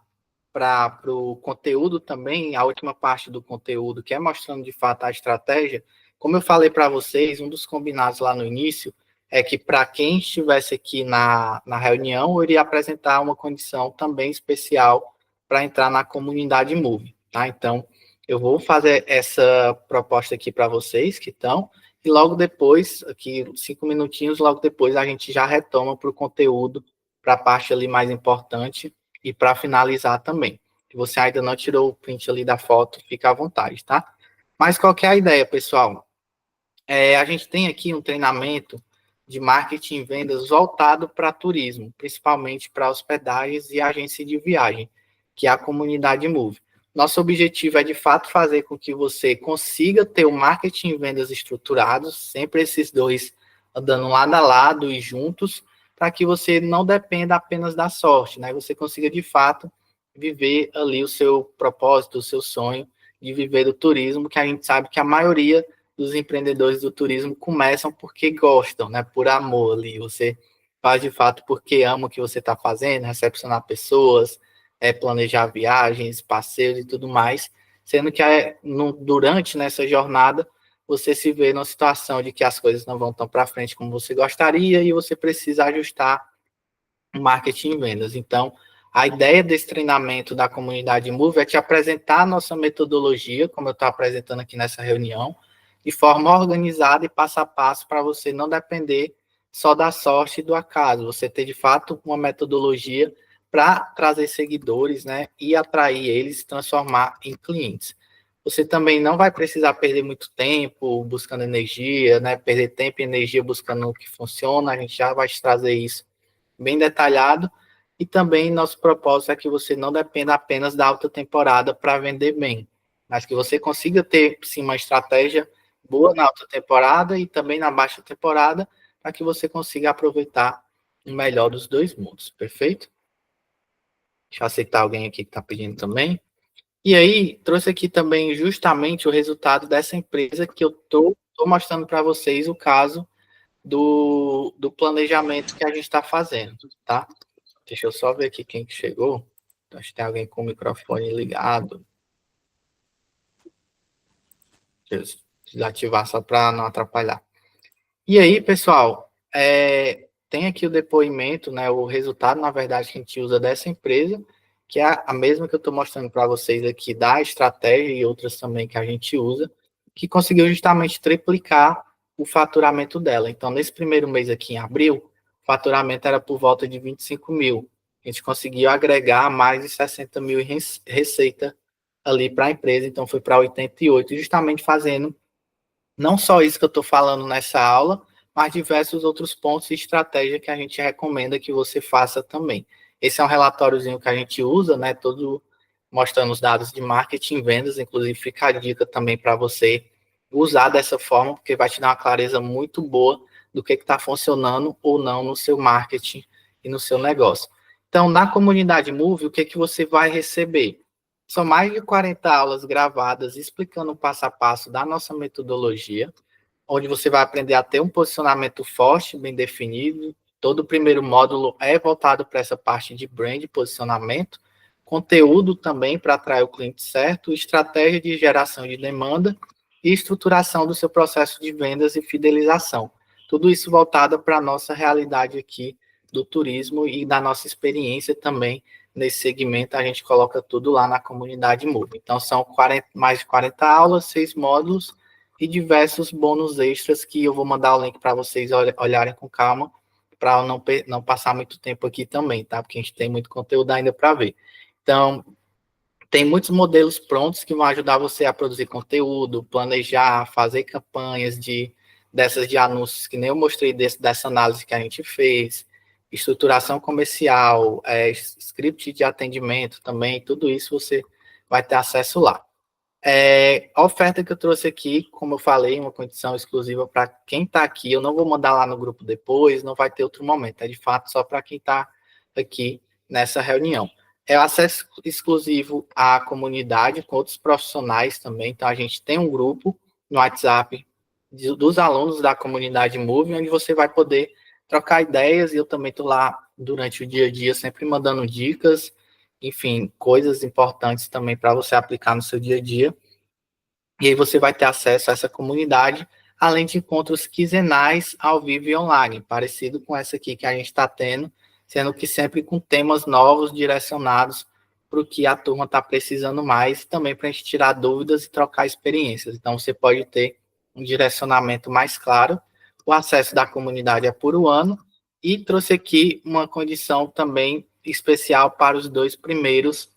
o conteúdo também, a última parte do conteúdo, que é mostrando de fato a estratégia, como eu falei para vocês, um dos combinados lá no início é que para quem estivesse aqui na reunião, eu iria apresentar uma condição também especial para entrar na comunidade Move, tá? Então, eu vou fazer essa proposta aqui para vocês que estão, e logo depois, aqui 5 minutinhos, logo depois a gente já retoma para o conteúdo, para a parte ali mais importante, e para finalizar também. Se você ainda não tirou o print ali da foto, fica à vontade, tá? Mas qual que é a ideia, pessoal? A gente tem aqui um treinamento de marketing e vendas voltado para turismo, principalmente para hospedagens e agência de viagem, que é a comunidade Move. Nosso objetivo é, de fato, fazer com que você consiga ter o marketing e vendas estruturados, sempre esses dois andando lado a lado e juntos, para que você não dependa apenas da sorte, né? Você consiga, de fato, viver ali o seu propósito, o seu sonho de viver do turismo, que a gente sabe que a maioria dos empreendedores do turismo começam porque gostam, né? Por amor ali. Você faz de fato porque ama o que você está fazendo, recepcionar pessoas, planejar viagens, passeios e tudo mais, sendo que durante nessa jornada você se vê numa situação de que as coisas não vão tão para frente como você gostaria e você precisa ajustar o marketing e vendas. Então, a ideia desse treinamento da comunidade Move é te apresentar a nossa metodologia, como eu estou apresentando aqui nessa reunião, de forma organizada e passo a passo para você não depender só da sorte e do acaso, você ter de fato uma metodologia para trazer seguidores, né, e atrair eles, transformar em clientes. Você também não vai precisar perder muito tempo buscando energia, né, perder tempo e energia buscando o que funciona, a gente já vai te trazer isso bem detalhado, e também nosso propósito é que você não dependa apenas da alta temporada para vender bem, mas que você consiga ter, sim, uma estratégia boa na alta temporada e também na baixa temporada, para que você consiga aproveitar o melhor dos dois mundos, perfeito? Deixa eu aceitar alguém aqui que está pedindo também. E aí, trouxe aqui também justamente o resultado dessa empresa que eu estou mostrando para vocês o caso do planejamento que a gente está fazendo, tá? Deixa eu só ver aqui quem que chegou. Acho que tem alguém com o microfone ligado. Deixa eu desativar só para não atrapalhar. E aí, pessoal, tem aqui o depoimento, né, o resultado, na verdade, que a gente usa dessa empresa, que é a mesma que eu estou mostrando para vocês aqui, da estratégia e outras também que a gente usa, que conseguiu justamente triplicar o faturamento dela. Então, nesse primeiro mês aqui, em abril, o faturamento era por volta de 25 mil. A gente conseguiu agregar mais de 60 mil em receita ali para a empresa, então foi para 88, justamente fazendo não só isso que eu estou falando nessa aula, mas diversos outros pontos e estratégia que a gente recomenda que você faça também. Esse é um relatóriozinho que a gente usa, né? Todo mostrando os dados de marketing e vendas, inclusive fica a dica também para você usar dessa forma, porque vai te dar uma clareza muito boa do que está funcionando ou não no seu marketing e no seu negócio. Então, na comunidade Move, o que você vai receber? São mais de 40 aulas gravadas explicando o passo a passo da nossa metodologia, onde você vai aprender a ter um posicionamento forte, bem definido. Todo o primeiro módulo é voltado para essa parte de brand, posicionamento, conteúdo também para atrair o cliente certo, estratégia de geração de demanda e estruturação do seu processo de vendas e fidelização. Tudo isso voltado para a nossa realidade aqui do turismo e da nossa experiência também nesse segmento, a gente coloca tudo lá na comunidade Move. Então, são mais de 40 aulas, 6 módulos e diversos bônus extras que eu vou mandar o link para vocês olharem com calma, para não passar muito tempo aqui também, tá? Porque a gente tem muito conteúdo ainda para ver. Então, tem muitos modelos prontos que vão ajudar você a produzir conteúdo, planejar, fazer campanhas dessas de anúncios, que nem eu mostrei dessa análise que a gente fez, estruturação comercial, script de atendimento também, tudo isso você vai ter acesso lá. A oferta que eu trouxe aqui, como eu falei, uma condição exclusiva para quem está aqui, eu não vou mandar lá no grupo depois, não vai ter outro momento, é de fato só para quem está aqui nessa reunião. É o acesso exclusivo à comunidade, com outros profissionais também. Então, a gente tem um grupo no WhatsApp dos alunos da comunidade Move, onde você vai poder trocar ideias, e eu também estou lá durante o dia a dia, sempre mandando dicas, enfim, coisas importantes também para você aplicar no seu dia a dia. E aí você vai ter acesso a essa comunidade, além de encontros quinzenais ao vivo e online, parecido com essa aqui que a gente está tendo, sendo que sempre com temas novos direcionados para o que a turma está precisando mais, também para a gente tirar dúvidas e trocar experiências. Então, você pode ter um direcionamento mais claro. O acesso da comunidade é por um ano, e trouxe aqui uma condição também especial para os 2 primeiros,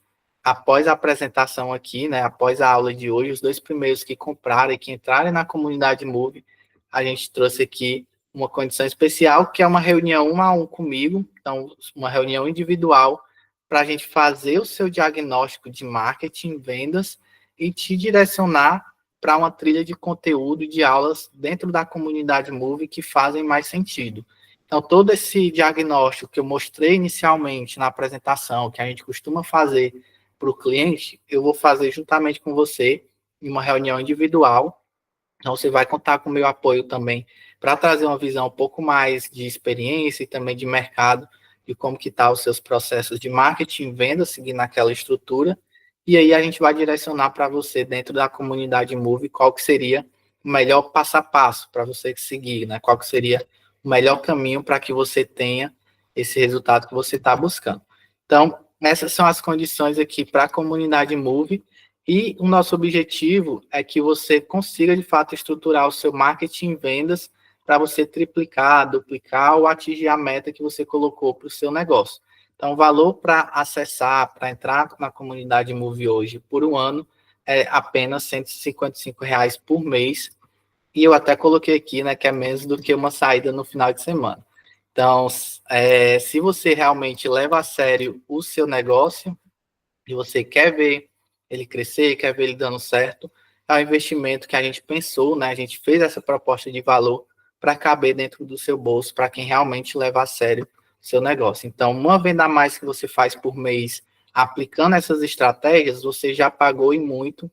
após a apresentação aqui, né, após a aula de hoje, os 2 primeiros que comprarem, que entrarem na comunidade Move, a gente trouxe aqui uma condição especial, que é uma reunião 1 a 1 comigo, então, uma reunião individual, para a gente fazer o seu diagnóstico de marketing, vendas, e te direcionar para uma trilha de conteúdo de aulas dentro da comunidade Move que fazem mais sentido. Então, todo esse diagnóstico que eu mostrei inicialmente na apresentação, que a gente costuma fazer para o cliente, eu vou fazer juntamente com você em uma reunião individual. Então, você vai contar com o meu apoio também para trazer uma visão um pouco mais de experiência e também de mercado, de como que tá os seus processos de marketing, venda, seguindo aquela estrutura. E aí a gente vai direcionar para você dentro da comunidade Move qual que seria o melhor passo a passo para você seguir, né? Qual que seria o melhor caminho para que você tenha esse resultado que você está buscando. Então, essas são as condições aqui para a comunidade Move, e o nosso objetivo é que você consiga, de fato, estruturar o seu marketing e vendas para você triplicar, duplicar ou atingir a meta que você colocou para o seu negócio. Então, o valor para acessar, para entrar na comunidade Move hoje por um ano é apenas R$ 155 por mês. E eu até coloquei aqui, né, que é menos do que uma saída no final de semana. Então, se você realmente leva a sério o seu negócio e você quer ver ele crescer, quer ver ele dando certo, é um investimento que a gente pensou, né? A gente fez essa proposta de valor para caber dentro do seu bolso, para quem realmente leva a sério o seu negócio. Então, uma venda a mais que você faz por mês aplicando essas estratégias, você já pagou e muito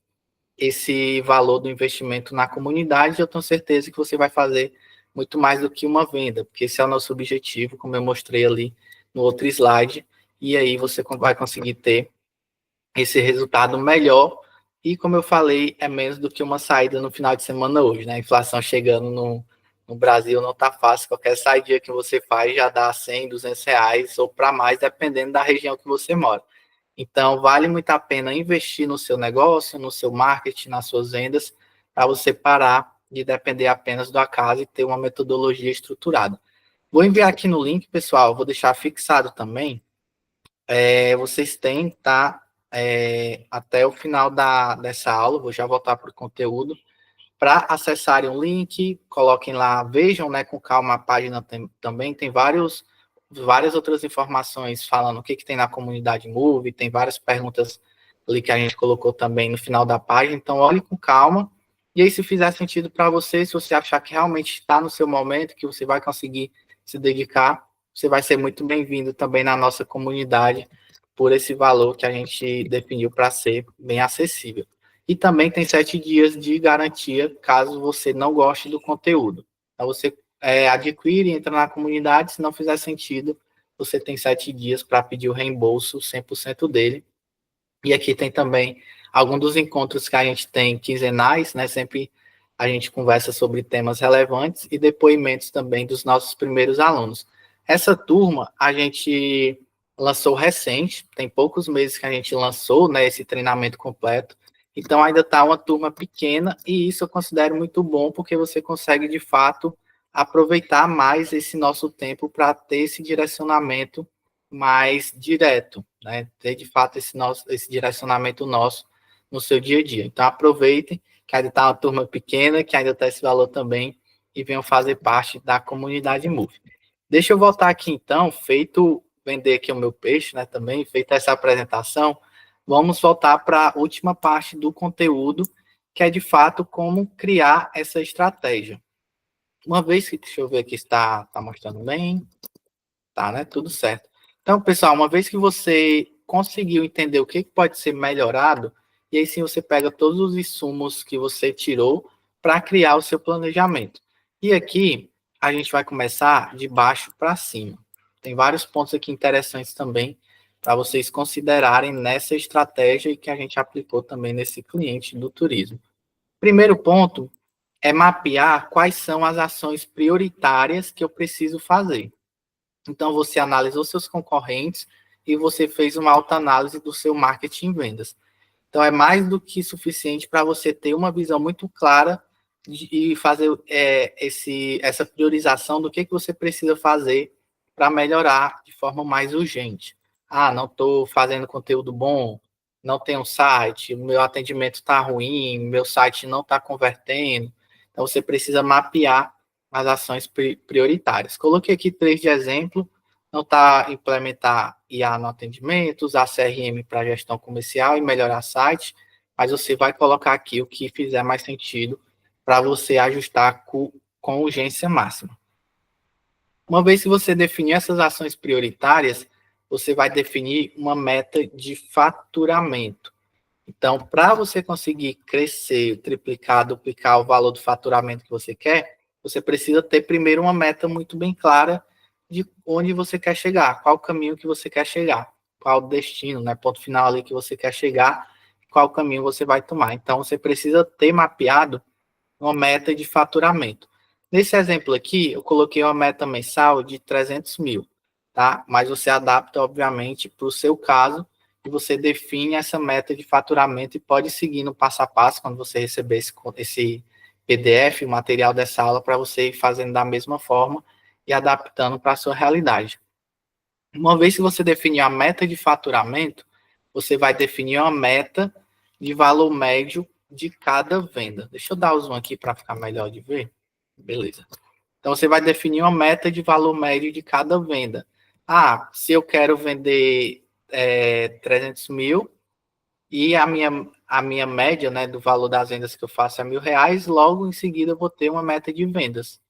esse valor do investimento na comunidade. Eu tenho certeza que você vai fazer muito mais do que uma venda, porque esse é o nosso objetivo, como eu mostrei ali no outro slide, e aí você vai conseguir ter esse resultado melhor, e como eu falei, é menos do que uma saída no final de semana hoje, né? A inflação chegando no Brasil não tá fácil, qualquer saída que você faz já dá 100, R$ 200 ou para mais, dependendo da região que você mora. Então, vale muito a pena investir no seu negócio, no seu marketing, nas suas vendas, para você parar de depender apenas do acaso e ter uma metodologia estruturada. Vou enviar aqui no link, pessoal, vou deixar fixado também. Vocês têm, tá? Até o final dessa aula, vou já voltar para o conteúdo, para acessarem o link, coloquem lá, vejam, né, com calma a página também, tem várias outras informações falando o que tem na comunidade Move, tem várias perguntas ali que a gente colocou também no final da página, então olhe com calma, e aí se fizer sentido para você, se você achar que realmente está no seu momento, que você vai conseguir se dedicar, você vai ser muito bem-vindo também na nossa comunidade, por esse valor que a gente definiu para ser bem acessível. E também tem 7 dias de garantia, caso você não goste do conteúdo. Então, você adquire, entra na comunidade, se não fizer sentido, você tem 7 dias para pedir o reembolso 100% dele. E aqui tem também alguns dos encontros que a gente tem quinzenais, né? Sempre a gente conversa sobre temas relevantes e depoimentos também dos nossos primeiros alunos. Essa turma a gente lançou recente, tem poucos meses que a gente lançou, né, esse treinamento completo. Então ainda está uma turma pequena, e isso eu considero muito bom, porque você consegue de fato aproveitar mais esse nosso tempo para ter esse direcionamento mais direto, né? Ter de fato esse direcionamento nosso no seu dia a dia. Então aproveitem que ainda está uma turma pequena, que ainda está esse valor também, e venham fazer parte da comunidade Move. Deixa eu voltar aqui então, feito vender aqui o meu peixe, né, também, feita essa apresentação, vamos voltar para a última parte do conteúdo, que é de fato como criar essa estratégia. Uma vez que, deixa eu ver aqui, está mostrando bem, tá, né, tudo certo. Então, pessoal, uma vez que você conseguiu entender o que pode ser melhorado, e aí sim você pega todos os insumos que você tirou para criar o seu planejamento. E aqui a gente vai começar de baixo para cima. Tem vários pontos aqui interessantes também para vocês considerarem nessa estratégia e que a gente aplicou também nesse cliente do turismo. Primeiro ponto é mapear quais são as ações prioritárias que eu preciso fazer. Então, você analisou seus concorrentes e você fez uma autoanálise do seu marketing e vendas. Então, é mais do que suficiente para você ter uma visão muito clara e fazer essa priorização do que você precisa fazer para melhorar de forma mais urgente. Ah, não estou fazendo conteúdo bom, não tenho site, o meu atendimento está ruim, meu site não está convertendo. Então, você precisa mapear as ações prioritárias. Coloquei aqui 3 de exemplo. Não está implementar IA no atendimento, usar CRM para gestão comercial e melhorar site, mas você vai colocar aqui o que fizer mais sentido para você ajustar com urgência máxima. Uma vez que você definir essas ações prioritárias, você vai definir uma meta de faturamento. Então, para você conseguir crescer, triplicar, duplicar o valor do faturamento que você quer, você precisa ter primeiro uma meta muito bem clara de onde você quer chegar, qual o caminho que você quer chegar, qual o destino, né, ponto final ali que você quer chegar, qual caminho você vai tomar. Então, você precisa ter mapeado uma meta de faturamento. Nesse exemplo aqui, eu coloquei uma meta mensal de 300 mil, tá? Mas você adapta, obviamente, para o seu caso e você define essa meta de faturamento e pode seguir no passo a passo quando você receber esse PDF, o material dessa aula, para você ir fazendo da mesma forma e adaptando para a sua realidade. Uma vez que você definir a meta de faturamento, você vai definir uma meta de valor médio de cada venda. Deixa eu dar o zoom aqui para ficar melhor de ver. Beleza. Então, você vai definir uma meta de valor médio de cada venda. Ah, se eu quero vender 300 mil e a minha média, né, do valor das vendas que eu faço é R$ 1.000, logo em seguida eu vou ter uma meta de vendas.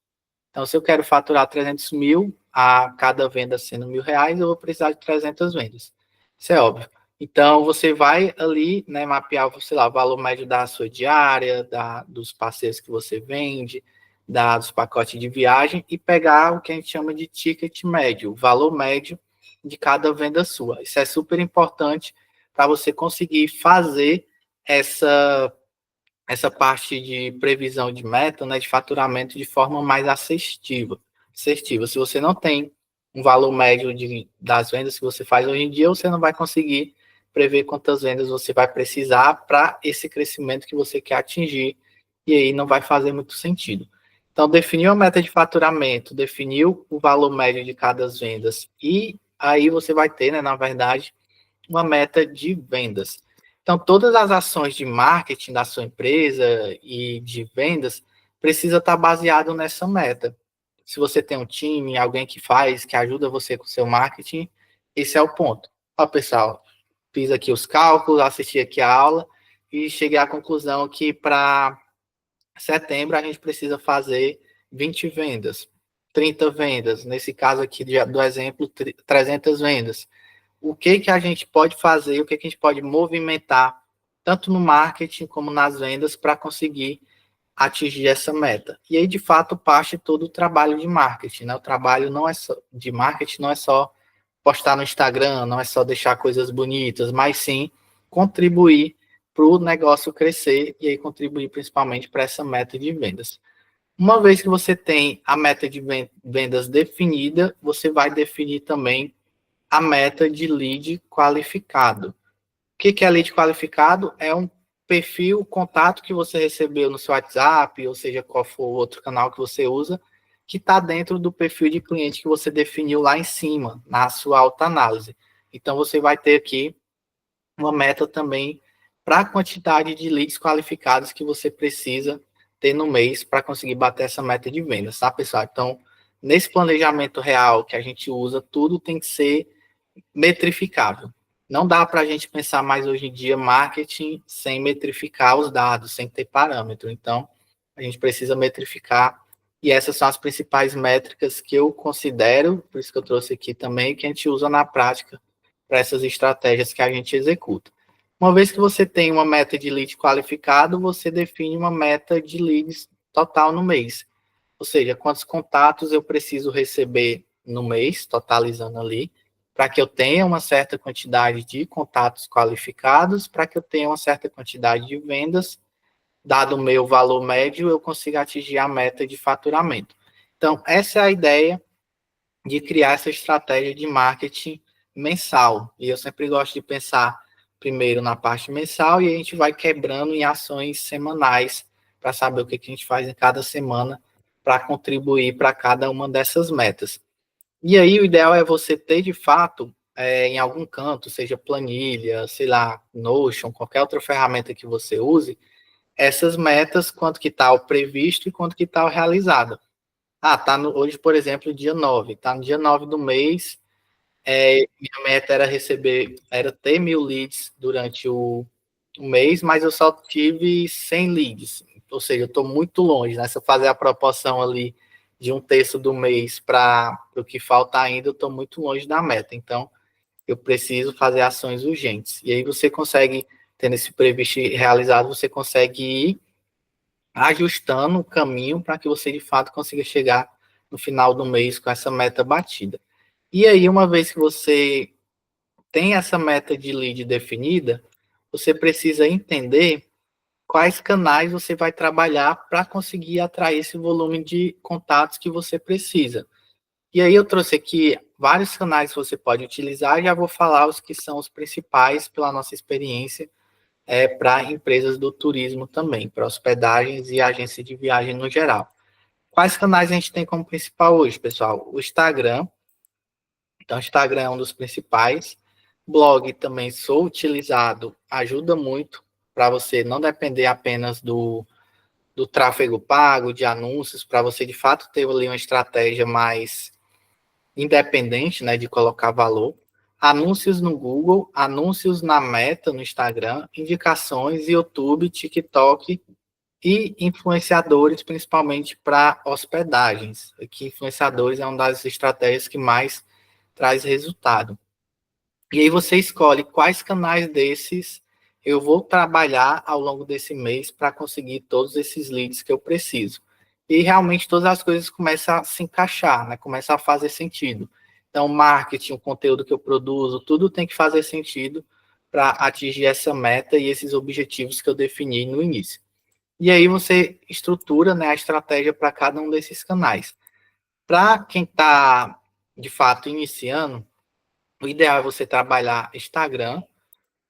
Então, se eu quero faturar 300 mil, a cada venda sendo R$ 1.000, eu vou precisar de 300 vendas. Isso é óbvio. Então, você vai ali, né, mapear, sei lá, o valor médio da sua diária, dos parceiros que você vende, dos pacotes de viagem e pegar o que a gente chama de ticket médio, o valor médio de cada venda sua. Isso é super importante para você conseguir fazer essa parte de previsão de meta, né, de faturamento de forma mais assertiva. Se você não tem um valor médio das vendas que você faz hoje em dia, você não vai conseguir prever quantas vendas você vai precisar para esse crescimento que você quer atingir, e aí não vai fazer muito sentido. Então, definiu a meta de faturamento, definiu o valor médio de cada vendas, e aí você vai ter, né, na verdade, uma meta de vendas. Então, todas as ações de marketing da sua empresa e de vendas precisa estar baseado nessa meta. Se você tem um time, alguém que ajuda você com o seu marketing, esse é o ponto. Ó, pessoal, fiz aqui os cálculos, assisti aqui a aula e cheguei à conclusão que para setembro a gente precisa fazer 20 vendas, 30 vendas, nesse caso aqui do exemplo, 300 vendas. O que a gente pode fazer, o que a gente pode movimentar, tanto no marketing como nas vendas, para conseguir atingir essa meta. E aí, de fato, parte todo o trabalho de marketing, né? O trabalho não é só de marketing, não é só postar no Instagram, não é só deixar coisas bonitas, mas sim contribuir para o negócio crescer e aí contribuir principalmente para essa meta de vendas. Uma vez que você tem a meta de vendas definida, você vai definir também a meta de lead qualificado. O que é lead qualificado? É um perfil, contato que você recebeu no seu WhatsApp, ou seja, qual for o outro canal que você usa, que está dentro do perfil de cliente que você definiu lá em cima, na sua autoanálise. Então, você vai ter aqui uma meta também para a quantidade de leads qualificados que você precisa ter no mês para conseguir bater essa meta de vendas, tá, pessoal? Então, nesse planejamento real que a gente usa, tudo tem que ser metrificável. Não dá para a gente pensar mais hoje em dia marketing sem metrificar os dados, sem ter parâmetro. Então, a gente precisa metrificar E essas são as principais métricas que eu considero, por isso que eu trouxe aqui também, que a gente usa na prática para essas estratégias que a gente executa. Uma vez que você tem uma meta de lead qualificado, você define uma meta de leads total no mês. Ou seja, quantos contatos eu preciso receber no mês, totalizando ali, para que eu tenha uma certa quantidade de contatos qualificados, para que eu tenha uma certa quantidade de vendas, dado o meu valor médio, eu consiga atingir a meta de faturamento. Então, essa é a ideia de criar essa estratégia de marketing mensal. E eu sempre gosto de pensar primeiro na parte mensal e a gente vai quebrando em ações semanais para saber o que a gente faz em cada semana para contribuir para cada uma dessas metas. E aí o ideal é você ter de fato em algum canto, seja planilha, sei lá, Notion, qualquer outra ferramenta que você use, essas metas, quanto que está o previsto e quanto que está o realizado. Ah, tá hoje, por exemplo, dia 9. Tá no dia 9 do mês. Minha meta era ter 1.000 leads durante o mês, mas eu só tive 100 leads. Ou seja, eu estou muito longe, né? Se eu fazer a proporção ali de um terço do mês para o que falta ainda, eu estou muito longe da meta. Então, eu preciso fazer ações urgentes. E aí você consegue, tendo esse previsto realizado, você consegue ir ajustando o caminho para que você, de fato, consiga chegar no final do mês com essa meta batida. E aí, uma vez que você tem essa meta de lead definida, você precisa entender quais canais você vai trabalhar para conseguir atrair esse volume de contatos que você precisa. E aí eu trouxe aqui vários canais que você pode utilizar, já vou falar os que são os principais pela nossa experiência para empresas do turismo também, para hospedagens e agência de viagem no geral. Quais canais a gente tem como principal hoje, pessoal? O Instagram. Então, o Instagram é um dos principais. Blog também sou utilizado, ajuda muito para você não depender apenas do tráfego pago, de anúncios, para você de fato ter ali uma estratégia mais independente, né, de colocar valor. Anúncios no Google, anúncios na Meta, no Instagram, indicações, YouTube, TikTok e influenciadores, principalmente para hospedagens. Aqui, influenciadores é uma das estratégias que mais traz resultado. E aí você escolhe quais canais desses eu vou trabalhar ao longo desse mês para conseguir todos esses leads que eu preciso. E realmente todas as coisas começam a se encaixar, né? Começam a fazer sentido. Então, marketing, o conteúdo que eu produzo, tudo tem que fazer sentido para atingir essa meta e esses objetivos que eu defini no início. E aí você estrutura, né, a estratégia para cada um desses canais. Para quem está, de fato, iniciando, o ideal é você trabalhar Instagram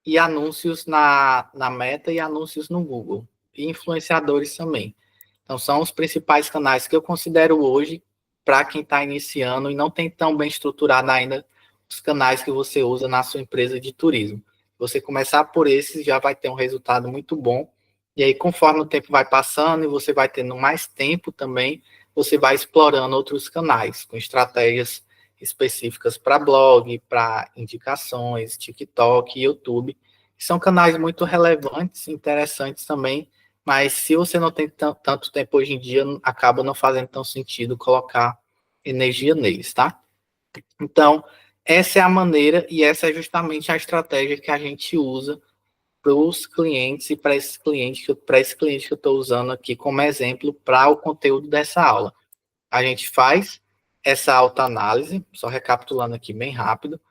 e anúncios na Meta e anúncios no Google. E influenciadores também. Então, são os principais canais que eu considero hoje para quem está iniciando e não tem tão bem estruturado ainda os canais que você usa na sua empresa de turismo. Você começar por esses já vai ter um resultado muito bom. E aí, conforme o tempo vai passando e você vai tendo mais tempo também, você vai explorando outros canais com estratégias específicas para blog, para indicações, TikTok, YouTube. São canais muito relevantes, interessantes também, mas se você não tem tanto tempo hoje em dia, acaba não fazendo tão sentido colocar energia neles, tá? Então, essa é a maneira e essa é justamente a estratégia que a gente usa para os clientes e para esse cliente que eu estou usando aqui como exemplo para o conteúdo dessa aula. A gente faz essa autoanálise, só recapitulando aqui bem rápido,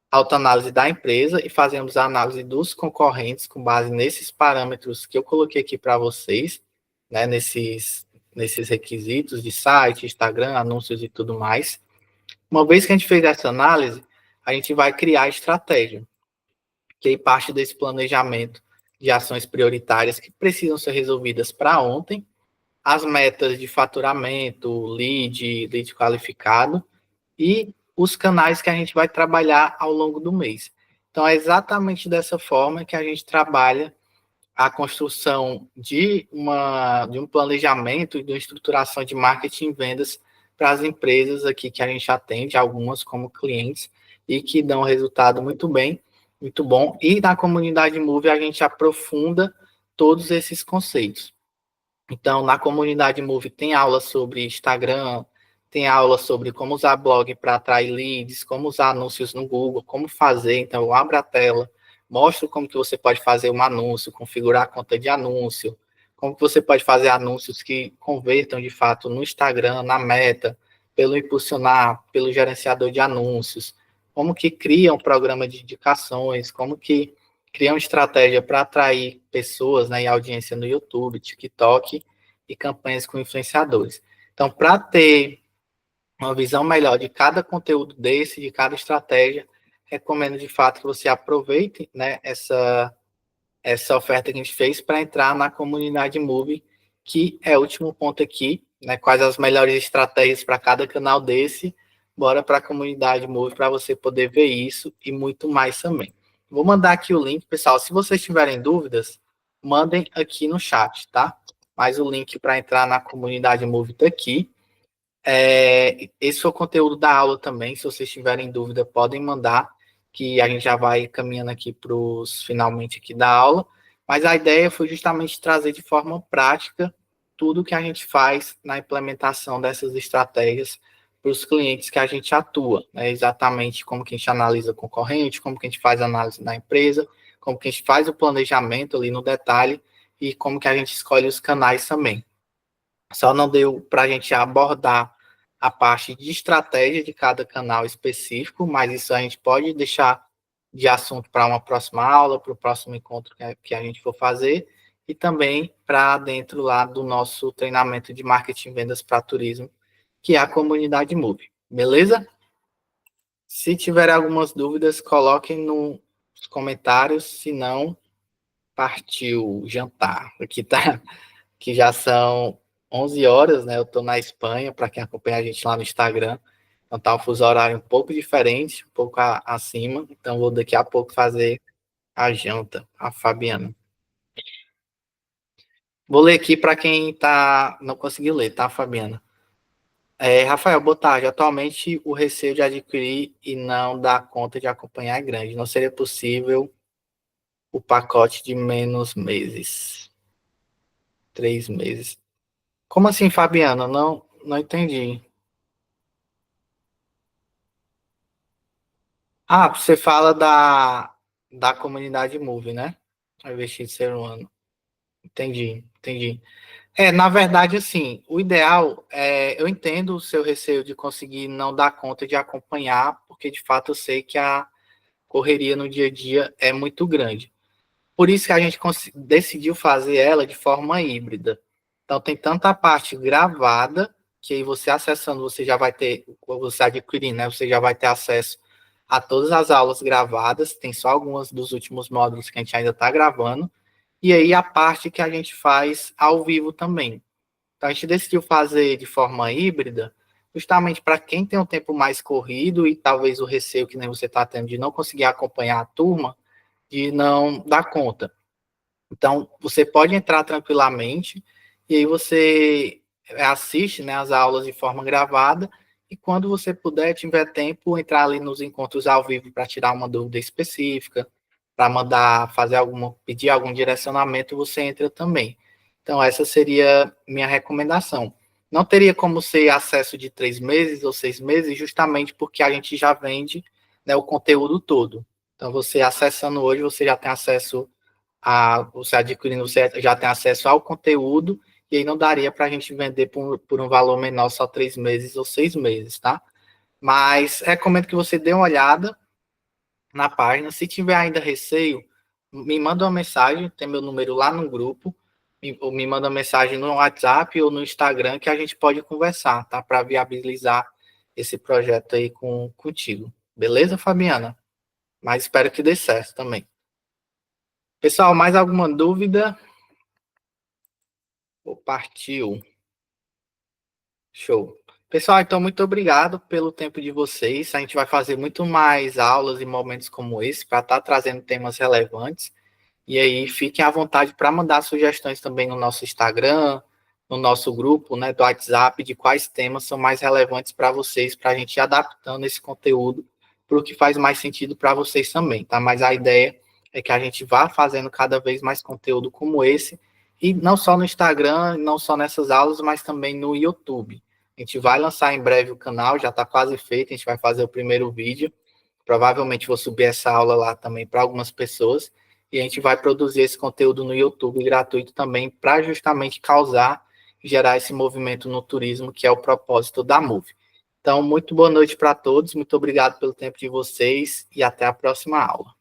autoanálise da empresa e fazemos a análise dos concorrentes com base nesses parâmetros que eu coloquei aqui para vocês, né, nesses requisitos de site, Instagram, anúncios e tudo mais. Uma vez que a gente fez essa análise, a gente vai criar a estratégia, que aí parte desse planejamento de ações prioritárias que precisam ser resolvidas para ontem, as metas de faturamento, lead qualificado e os canais que a gente vai trabalhar ao longo do mês. Então, é exatamente dessa forma que a gente trabalha a construção de um planejamento e de uma estruturação de marketing e vendas para as empresas aqui que a gente atende, algumas como clientes, e que dão resultado muito bem, muito bom. E na comunidade Move a gente aprofunda todos esses conceitos. Então, na comunidade Move tem aula sobre Instagram, tem aula sobre como usar blog para atrair leads, como usar anúncios no Google, como fazer. Então, eu abro a tela, mostro como que você pode fazer um anúncio, configurar a conta de anúncio, como que você pode fazer anúncios que convertam de fato no Instagram, na Meta, pelo impulsionar, pelo gerenciador de anúncios, como que cria um programa de indicações, como que cria uma estratégia para atrair pessoas, né, e audiência no YouTube, TikTok e campanhas com influenciadores. Então, para ter uma visão melhor de cada conteúdo desse, de cada estratégia, recomendo de fato que você aproveite, né, essa oferta que a gente fez para entrar na comunidade Move, que é o último ponto aqui, né, quais as melhores estratégias para cada canal desse. Bora para a comunidade Move para você poder ver isso e muito mais também. Vou mandar aqui o link, pessoal. Se vocês tiverem dúvidas, mandem aqui no chat, tá? Mas o link para entrar na comunidade Move está aqui. Esse foi o conteúdo da aula também. Se vocês tiverem dúvida, podem mandar, que a gente já vai caminhando aqui para os finalmente aqui da aula. Mas a ideia foi justamente trazer de forma prática tudo que a gente faz na implementação dessas estratégias para os clientes que a gente atua, né? Exatamente como que a gente analisa concorrente, como que a gente faz a análise da empresa, como que a gente faz o planejamento ali no detalhe e como que a gente escolhe os canais também. Só não deu para a gente abordar a parte de estratégia de cada canal específico, mas isso a gente pode deixar de assunto para uma próxima aula, para o próximo encontro que a gente for fazer, e também para dentro lá do nosso treinamento de marketing e vendas para turismo, que é a comunidade Move. Beleza? Se tiver algumas dúvidas, coloquem nos comentários, se não, partiu jantar. Aqui tá que já são 11 horas, né? Eu estou na Espanha, para quem acompanha a gente lá no Instagram. Então tá um fuso horário um pouco diferente, um pouco acima. Então vou daqui a pouco fazer a janta, a Fabiana. Vou ler aqui para quem não conseguiu ler, tá, Fabiana? Rafael, boa tarde. Atualmente o receio de adquirir e não dar conta de acompanhar é grande. Não seria possível o pacote de menos meses? 3 meses. Como assim, Fabiana? Não entendi. Ah, você fala da comunidade Move, né? Ao invés de ser um ano. Entendi. Na verdade, assim, o ideal eu entendo o seu receio de conseguir não dar conta de acompanhar, porque de fato eu sei que a correria no dia a dia é muito grande. Por isso que a gente decidiu fazer ela de forma híbrida. Então, tem tanto a parte gravada, que aí você acessando, você já vai ter, você adquirindo, né? Você já vai ter acesso a todas as aulas gravadas, tem só algumas dos últimos módulos que a gente ainda está gravando, e aí a parte que a gente faz ao vivo também. Então, a gente decidiu fazer de forma híbrida, justamente para quem tem um tempo mais corrido e talvez o receio que nem você está tendo de não conseguir acompanhar a turma, de não dar conta. Então, você pode entrar tranquilamente e aí você assiste, né, as aulas de forma gravada e quando você puder, tiver tempo, entrar ali nos encontros ao vivo para tirar uma dúvida específica, para mandar fazer pedir algum direcionamento, você entra também. Então, essa seria minha recomendação. Não teria como ser acesso de 3 meses ou 6 meses, justamente porque a gente já vende, né, o conteúdo todo. Então, você acessando hoje, você já tem acesso você adquirindo, você já tem acesso ao conteúdo, e aí não daria para a gente vender por um valor menor, só 3 meses ou 6 meses, tá? Mas recomendo que você dê uma olhada na página. Se tiver ainda receio, me manda uma mensagem, tem meu número lá no grupo, ou me manda uma mensagem no WhatsApp ou no Instagram que a gente pode conversar, tá? Para viabilizar esse projeto aí contigo. Beleza, Fabiana? Mas espero que dê certo também. Pessoal, mais alguma dúvida? Partiu. Show. Pessoal, então muito obrigado pelo tempo de vocês. A gente vai fazer muito mais aulas e momentos como esse para estar trazendo temas relevantes. E aí, fiquem à vontade para mandar sugestões também no nosso Instagram, no nosso grupo, né, do WhatsApp, de quais temas são mais relevantes para vocês, para a gente ir adaptando esse conteúdo para o que faz mais sentido para vocês também, tá? Mas a ideia é que a gente vá fazendo cada vez mais conteúdo como esse E não só no Instagram, não só nessas aulas, mas também no YouTube. A gente vai lançar em breve o canal, já está quase feito, a gente vai fazer o primeiro vídeo. Provavelmente vou subir essa aula lá também para algumas pessoas. E a gente vai produzir esse conteúdo no YouTube gratuito também para justamente causar, gerar esse movimento no turismo, que é o propósito da Move. Então, muito boa noite para todos, muito obrigado pelo tempo de vocês e até a próxima aula.